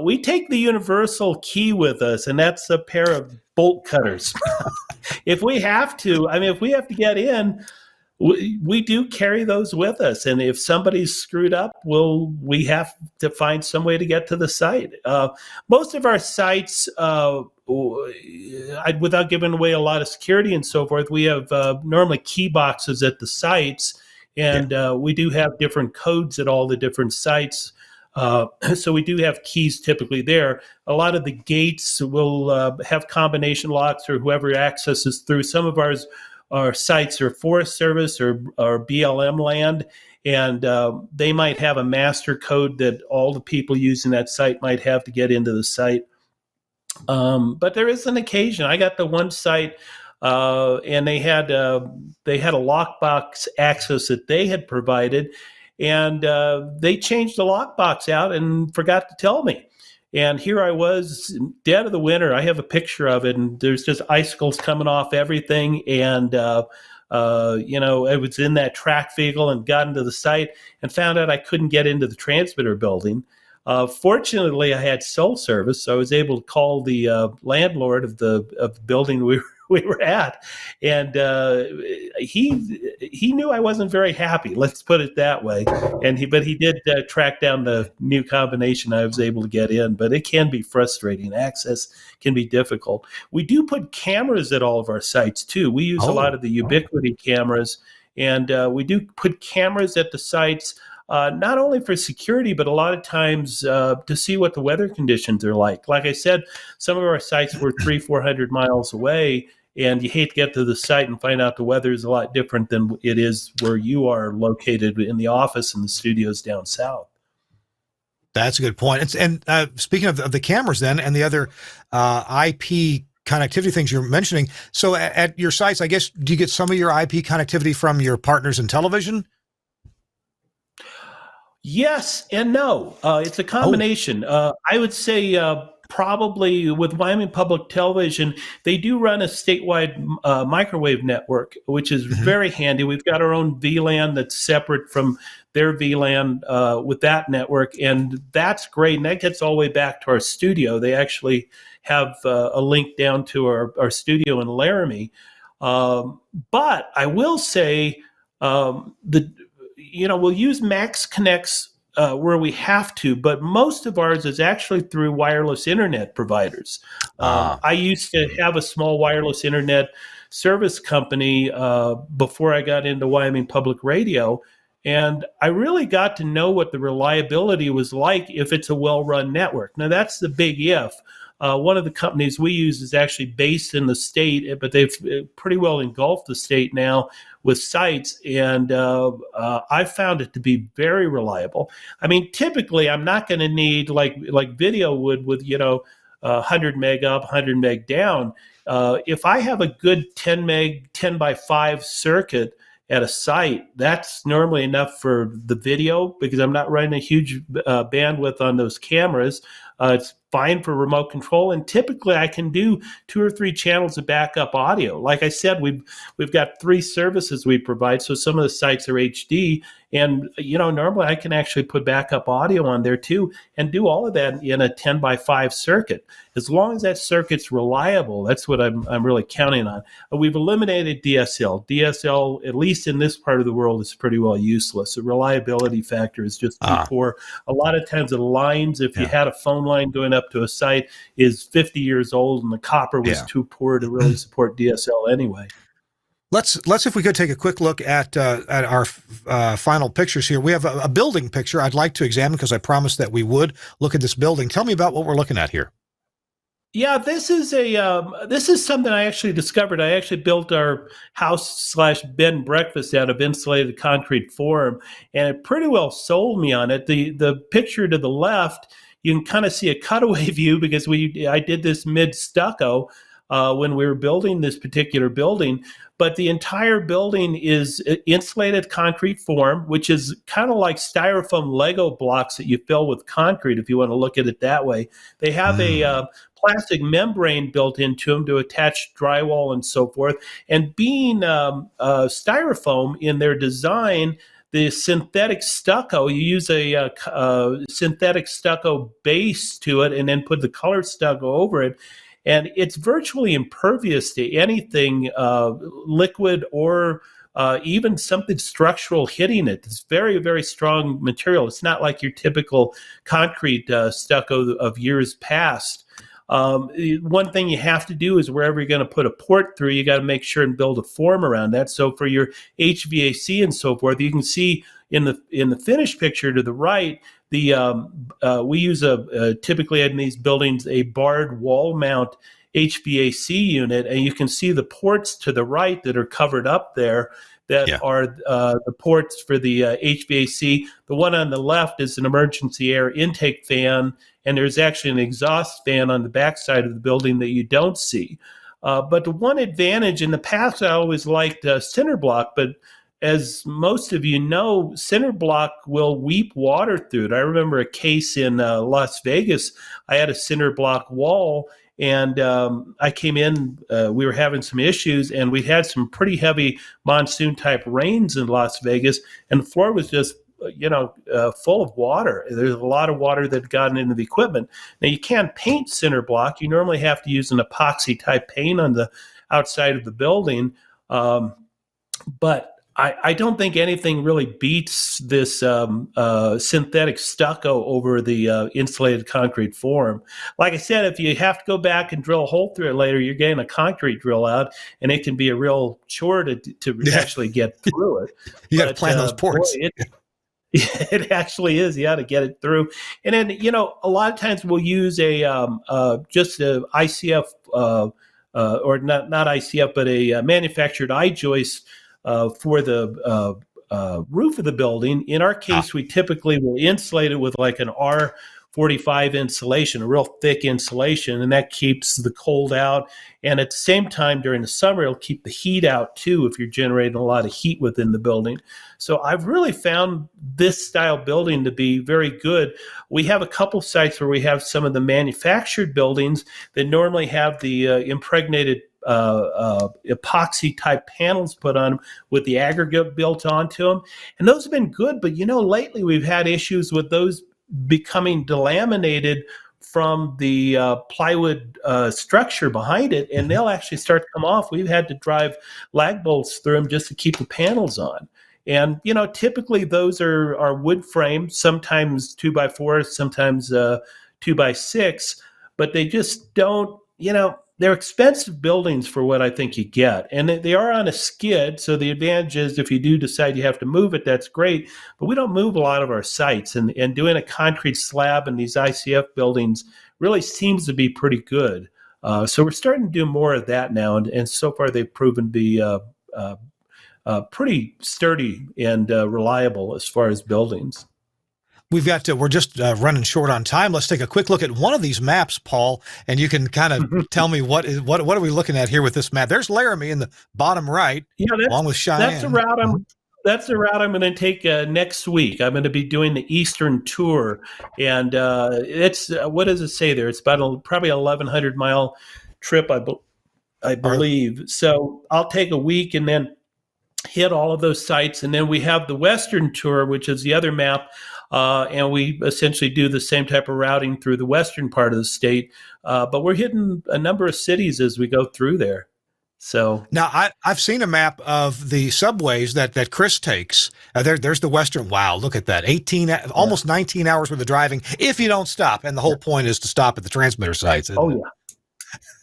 We take the universal key with us, and that's a pair of bolt cutters. If we have to get in, we do carry those with us, and if somebody's screwed up, we have to find some way to get to the site. Most of our sites, without giving away a lot of security and so forth, we have normally key boxes at the sites, and we do have different codes at all the different sites. So we do have keys typically there. A lot of the gates will have combination locks, or whoever accesses through. Some of our sites are Forest Service or BLM land, and they might have a master code that all the people using that site might have to get into the site. But there is an occasion. I got the one site, and they had a lockbox access that they had provided, and they changed the lockbox out and forgot to tell me. And here I was, dead of the winter. I have a picture of it, and there's just icicles coming off everything. And I was in that track vehicle and got into the site and found out I couldn't get into the transmitter building. Fortunately, I had cell service, so I was able to call the landlord of the building we were at, and he knew I wasn't very happy. Let's put it that way. But he did track down the new combination. I was able to get in, but it can be frustrating. Access can be difficult. We do put cameras at all of our sites too. We use a lot of the Ubiquity cameras, and we do put cameras at the sites. Not only for security, but a lot of times to see what the weather conditions are like. Like I said, some of our sites were 300-400 miles away, and you hate to get to the site and find out the weather is a lot different than it is where you are located in the office and the studios down south. That's a good point. And speaking of the cameras then, and the other IP connectivity things you're mentioning, so at your sites, I guess, do you get some of your IP connectivity from your partners in television? Yes and no. It's a combination. I would say probably with Wyoming Public Television, they do run a statewide microwave network, which is very handy. We've got our own VLAN that's separate from their VLAN with that network, and that's great. And that gets all the way back to our studio. They actually have a link down to our studio in Laramie. But I will say, The we'll use Max Connects where we have to, but most of ours is actually through wireless internet providers. I used to have a small wireless internet service company before I got into Wyoming Public Radio, and I really got to know what the reliability was like if it's a well-run network. Now, that's the big if. One of the companies we use is actually based in the state, but they've pretty well engulfed the state now with sites, and I found it to be very reliable. I mean, typically, I'm not going to need like video would with 100 meg up, 100 meg down. If I have a good 10 meg, 10 by 5 circuit at a site, that's normally enough for the video because I'm not running a huge bandwidth on those cameras. It's fine for remote control, and typically I can do 2 or 3 channels of backup audio. Like I said, we've got 3 services we provide, so some of the sites are HD, and normally I can actually put backup audio on there too, and do all of that in a 10 by 5 circuit. As long as that circuit's reliable, that's what I'm really counting on. We've eliminated DSL. DSL, at least in this part of the world, is pretty well useless. The reliability factor is just too poor. A lot of times the lines, if you had a phone line going up to a site, is 50 years old, and the copper was too poor to really support DSL anyway. Let's, if we could, take a quick look at our final pictures here. We have a building picture I'd like to examine because I promised that we would look at this building. Tell me about what we're looking at here. Yeah, this is something I actually discovered. I actually built our house/bed and breakfast out of insulated concrete form, and it pretty well sold me on it. The picture to the left, you can kind of see a cutaway view because I did this mid stucco when we were building this particular building. But the entire building is insulated concrete form, which is kind of like styrofoam Lego blocks that you fill with concrete, if you want to look at it that way. They have a plastic membrane built into them to attach drywall and so forth. And being styrofoam in their design, the synthetic stucco, you use a synthetic stucco base to it and then put the colored stucco over it. And it's virtually impervious to anything liquid or even something structural hitting it. It's very, very strong material. It's not like your typical concrete stucco of years past. One thing you have to do is wherever you're going to put a port through, you got to make sure and build a form around that. So for your HVAC and so forth, you can see in the finished picture to the right, we use typically in these buildings a barred wall mount HVAC unit, and you can see the ports to the right that are covered up there that are the ports for the HVAC. The one on the left is an emergency air intake fan, and there's actually an exhaust fan on the backside of the building that you don't see. But the one advantage, in the past I always liked cinder block, but as most of you know, cinder block will weep water through it. I remember a case in Las Vegas. I had a cinder block wall, and I came in, we were having some issues, and we had some pretty heavy monsoon-type rains in Las Vegas, and the floor was just full of water. There's a lot of water that had gotten into the equipment. Now, you can't paint cinder block. You normally have to use an epoxy-type paint on the outside of the building, but I don't think anything really beats this synthetic stucco over the insulated concrete form. Like I said, if you have to go back and drill a hole through it later, you're getting a concrete drill out, and it can be a real chore to actually get through it. You got to plan those ports. Boy, it actually is, to get it through. And then, a lot of times we'll use just a ICF, or not ICF, but a manufactured I-joist for the roof of the building. In our case, we typically will insulate it with like an R45 insulation, a real thick insulation, and that keeps the cold out. And at the same time, during the summer, it'll keep the heat out too if you're generating a lot of heat within the building. So I've really found this style building to be very good. We have a couple sites where we have some of the manufactured buildings that normally have the impregnated epoxy type panels put on them with the aggregate built onto them, and those have been good. But lately we've had issues with those becoming delaminated from the plywood structure behind it, and they'll actually start to come off. We've had to drive lag bolts through them just to keep the panels on. And, typically those are wood framed, sometimes 2x4, sometimes 2x6, but they just don't, they're expensive buildings for what I think you get. And they are on a skid. So the advantage is if you do decide you have to move it, that's great. But we don't move a lot of our sites. And doing a concrete slab in these ICF buildings really seems to be pretty good. So we're starting to do more of that now. And so far they've proven to be pretty sturdy and reliable as far as buildings. We're just running short on time. Let's take a quick look at one of these maps, Paul, and you can kind of tell me what are we looking at here with this map? There's Laramie in the bottom right, along with Cheyenne. That's the route I'm going to take next week. I'm going to be doing the Eastern Tour, and it's what does it say there? It's about probably 1,100 mile trip, I believe. So I'll take a week and then hit all of those sites, and then we have the Western Tour, which is the other map. And we essentially do the same type of routing through the western part of the state, but we're hitting a number of cities as we go through there. So now I've seen a map of the subways that Chris takes. There's the western. Wow, look at that! Almost 19 hours worth of driving if you don't stop, and the whole point is to stop at the transmitter sites. Yeah,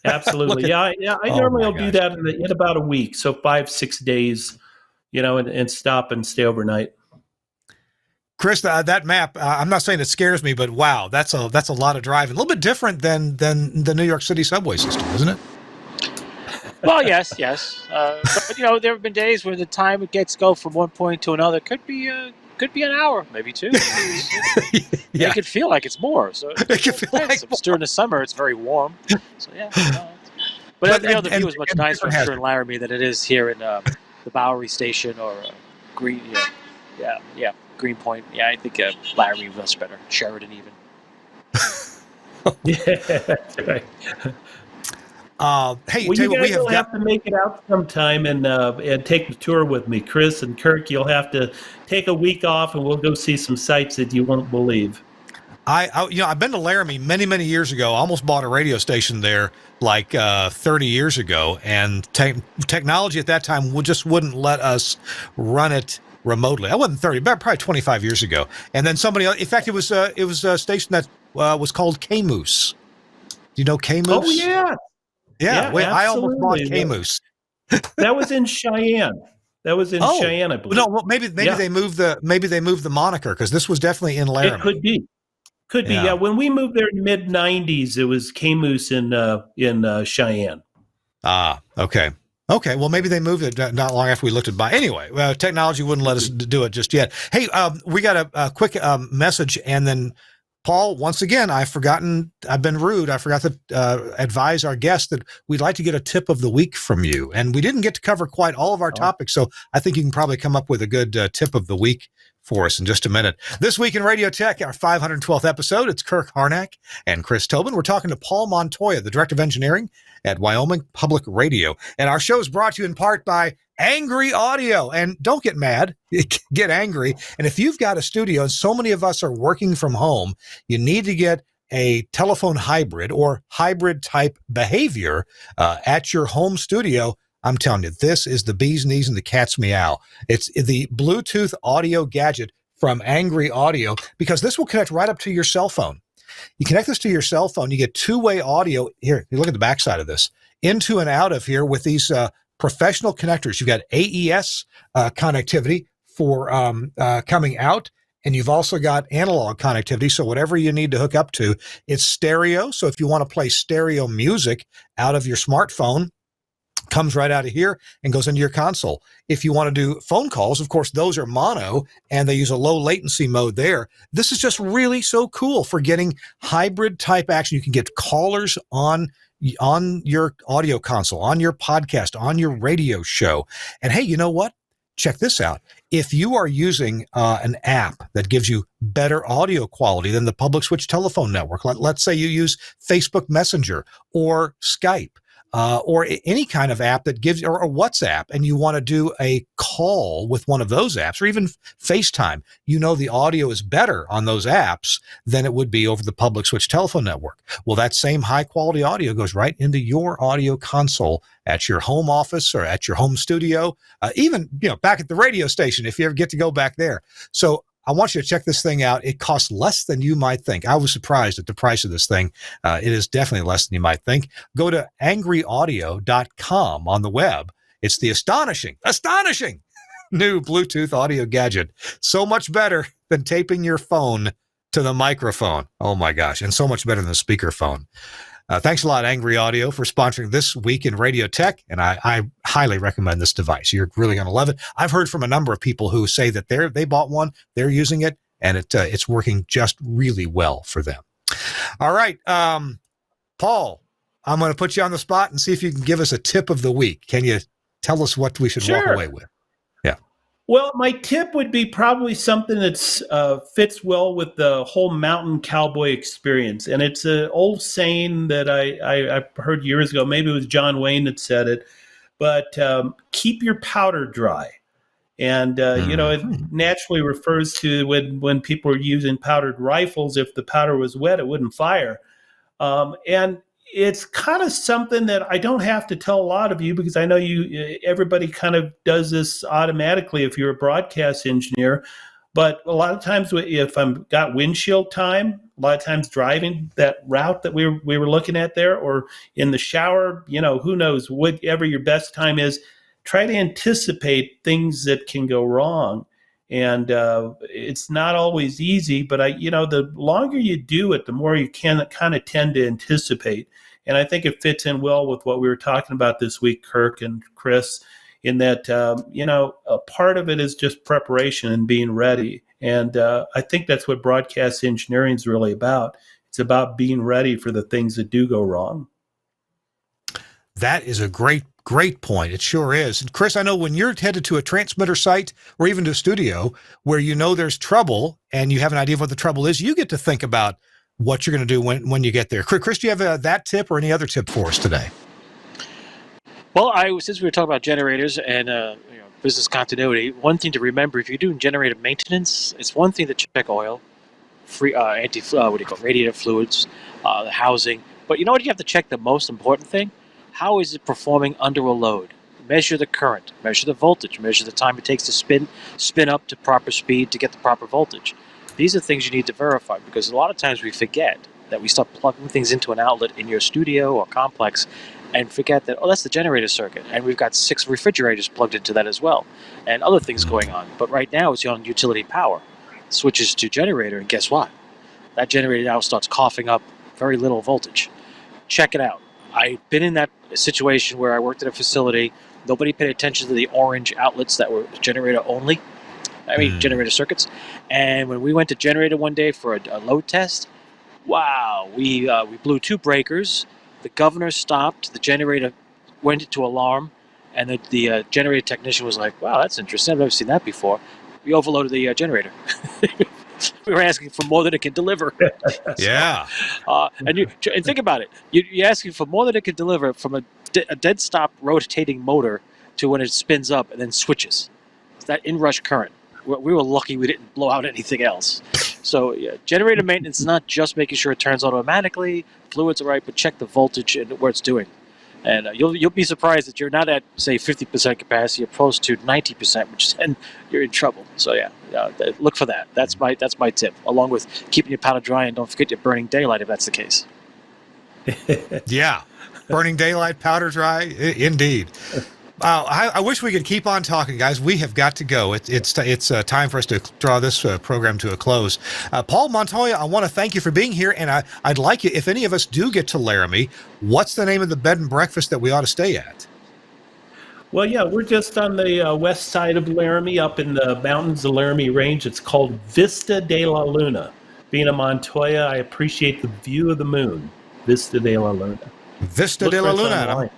absolutely. I normally will do that in about a week, so 5-6 days, and stop and stay overnight. Chris, that map, I'm not saying it scares me, but wow, that's a lot of driving. A little bit different than the New York City subway system, isn't it? Well, yes. But there have been days where the time it gets go from one point to another could be an hour, maybe two. It could feel like it's more. So it could feel like during the summer, it's very warm. So yeah. But the view is much nicer, I'm sure, in Laramie than it is here in the Bowery Station or Green. Yeah. Greenpoint. Yeah, I think Laramie was better. Sheridan even. Yeah, that's right. Hey, you guys will have to make it out sometime and take the tour with me. Chris and Kirk, you'll have to take a week off and we'll go see some sites that you won't believe. I've been to Laramie many, many years ago. I almost bought a radio station there like 30 years ago, and technology at that time just wouldn't let us run it remotely. I wasn't 30, but probably 25 years ago. And then somebody else, in fact, it was a station that was called K-Moose. Do you know K-Moose? Oh, yeah. Yeah, I almost bought K-Moose. That was in Cheyenne. Cheyenne, I believe. No, well, maybe they moved the moniker, because this was definitely in Laramie. It could be. Yeah. When we moved there in the mid '90s, it was K-Moose in Cheyenne. Ah, okay. Okay, well, maybe they moved it not long after we looked at by. Anyway, technology wouldn't let us do it just yet. Hey, we got a quick message, and then Paul, once again, I've been rude. I forgot to advise our guests that we'd like to get a tip of the week from you. And we didn't get to cover quite all of our topics, so I think you can probably come up with a good tip of the week for us in just a minute. This week in Radio Tech, our 512th episode, it's Kirk Harnack and Chris Tobin. We're talking to Paul Montoya, the Director of Engineering at Wyoming Public Radio. And our show is brought to you in part by Angry Audio. And don't get mad, get angry. And if you've got a studio, and so many of us are working from home, you need to get a telephone hybrid or hybrid type behavior at your home studio. I'm telling you, this is the bee's knees and the cat's meow. It's the Bluetooth audio gadget from Angry Audio, because this will connect right up to your cell phone. You connect this to your cell phone, you get two-way audio. Here, you look at the backside of this, into and out of here with these professional connectors. You've got AES connectivity for coming out, and you've also got analog connectivity. So whatever you need to hook up to, it's stereo. So if you want to play stereo music out of your smartphone, comes right out of here and goes into your console. If you want to do phone calls, of course, those are mono, and they use a low latency mode there. This is just really so cool for getting hybrid type action. You can get callers on your audio console, on your podcast, on your radio show. And hey, you know what? Check this out. If you are using an app that gives you better audio quality than the public switch telephone network, let's say you use Facebook Messenger or Skype, or any kind of app that gives, or WhatsApp, and you want to do a call with one of those apps, or even FaceTime, the audio is better on those apps than it would be over the public switch telephone network. Well, that same high quality audio goes right into your audio console at your home office or at your home studio, even, back at the radio station, if you ever get to go back there. So I want you to check this thing out. It costs less than you might think. I was surprised at the price of this thing. It is definitely less than you might think. Go to angryaudio.com on the web. It's the astonishing new Bluetooth audio gadget. So much better than taping your phone to the microphone. Oh my gosh. And so much better than the speakerphone. Thanks a lot, Angry Audio, for sponsoring This Week in Radio Tech, and I highly recommend this device. You're really going to love it. I've heard from a number of people who say that they bought one, they're using it, and it's working just really well for them. All right, Paul, I'm going to put you on the spot and see if you can give us a tip of the week. Can you tell us what we should walk away with? Yeah. Well, my tip would be probably something that's fits well with the whole mountain cowboy experience. And it's an old saying that I heard years ago. Maybe it was John Wayne that said it. But keep your powder dry. And, it naturally refers to when people are using powdered rifles, if the powder was wet, it wouldn't fire. And it's kind of something that I don't have to tell a lot of you, because I know everybody kind of does this automatically if you're a broadcast engineer. But a lot of times if I've got windshield time, a lot of times driving that route that we were looking at there, or in the shower, who knows, whatever your best time is, try to anticipate things that can go wrong. And it's not always easy, but the longer you do it, the more you can kind of tend to anticipate. And I think it fits in well with what we were talking about this week, Kirk and Chris, in that, a part of it is just preparation and being ready. And I think that's what broadcast engineering is really about. It's about being ready for the things that do go wrong. That is a great point. It sure is. And Chris, I know when you're headed to a transmitter site or even to a studio where there's trouble and you have an idea of what the trouble is, you get to think about what you're going to do when you get there. Chris, do you have that tip or any other tip for us today? Well, since we were talking about generators and business continuity, one thing to remember, if you're doing generator maintenance, it's one thing to check oil, radiator fluids, the housing. But you know what you have to check, the most important thing? How is it performing under a load? Measure the current, measure the voltage, measure the time it takes to spin up to proper speed to get the proper voltage. These are things you need to verify, because a lot of times we forget that we start plugging things into an outlet in your studio or complex and forget that, that's the generator circuit. And we've got 6 refrigerators plugged into that as well, and other things going on. But right now it's on utility power. Switches to generator, and guess what? That generator now starts coughing up very little voltage. Check it out. I've been in that situation where I worked at a facility. Nobody paid attention to the orange outlets that were generator only. Generator circuits. And when we went to generator one day for a load test, wow, we blew 2 breakers. The governor stopped. The generator went into alarm, and the generator technician was like, "Wow, that's interesting. I've never seen that before." We overloaded the generator. We were asking for more than it can deliver. Yeah. And think about it. You're asking for more than it can deliver from a dead stop rotating motor to when it spins up and then switches. It's that inrush current. We were lucky we didn't blow out anything else. So generator maintenance is not just making sure it turns automatically, fluids are right, but check the voltage and what it's doing. And you'll be surprised that you're not at, say, 50% capacity, opposed to 90%, which then you're in trouble. So look for that. That's my tip, along with keeping your powder dry, and don't forget your burning daylight if that's the case. Yeah, burning daylight, powder dry, indeed. I wish we could keep on talking, guys. We have got to go. It's time for us to draw this program to a close. Paul Montoya, I want to thank you for being here, and I'd like you, if any of us do get to Laramie, what's the name of the bed and breakfast that we ought to stay at? Well, yeah, we're just on the west side of Laramie, up in the mountains of Laramie Range. It's called Vista de la Luna. Being a Montoya, I appreciate the view of the moon. Vista de la Luna. Vista de la Luna.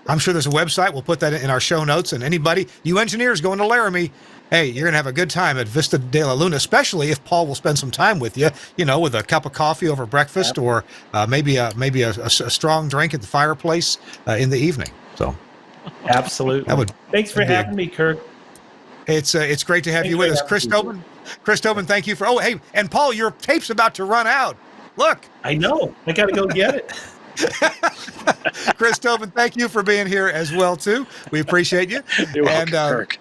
I'm sure there's a website. We'll put that in our show notes. And anybody, you engineers going to Laramie, hey, you're going to have a good time at Vista de la Luna, especially if Paul will spend some time with you, with a cup of coffee over breakfast, or maybe a strong drink at the fireplace in the evening. So, absolutely. Thanks for having me, Kirk. It's great to have you with us. Chris Tobin. Chris Tobin, thank you for, hey, and Paul, your tape's about to run out. Look. I know. I got to go get it. Chris Tobin, thank you for being here as well, too. We appreciate you. You're welcome, Kirk.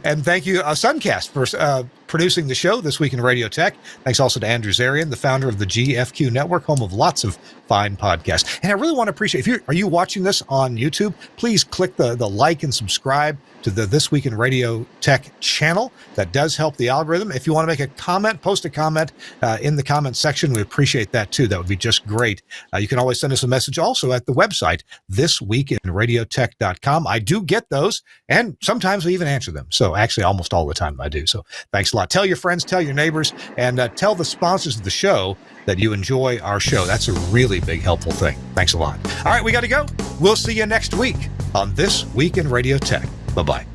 And thank you, Suncast, for producing the show This Week in Radio Tech. Thanks also to Andrew Zarian, the founder of the GFQ Network, home of lots of fine podcasts. And I really want to appreciate, are you watching this on YouTube, please click the like and subscribe to the This Week in Radio Tech channel. That does help the algorithm. If you want to make a comment, post a comment in the comment section. We appreciate that too. That would be just great. You can always send us a message also at the website, thisweekinradiotech.com. I do get those, and sometimes we even answer them. So actually almost all the time I do. So thanks a lot. Tell your friends, tell your neighbors, and tell the sponsors of the show that you enjoy our show. That's a really big helpful thing. Thanks a lot. All right, we got to go. We'll see you next week on This Week in Radio Tech. Bye-bye.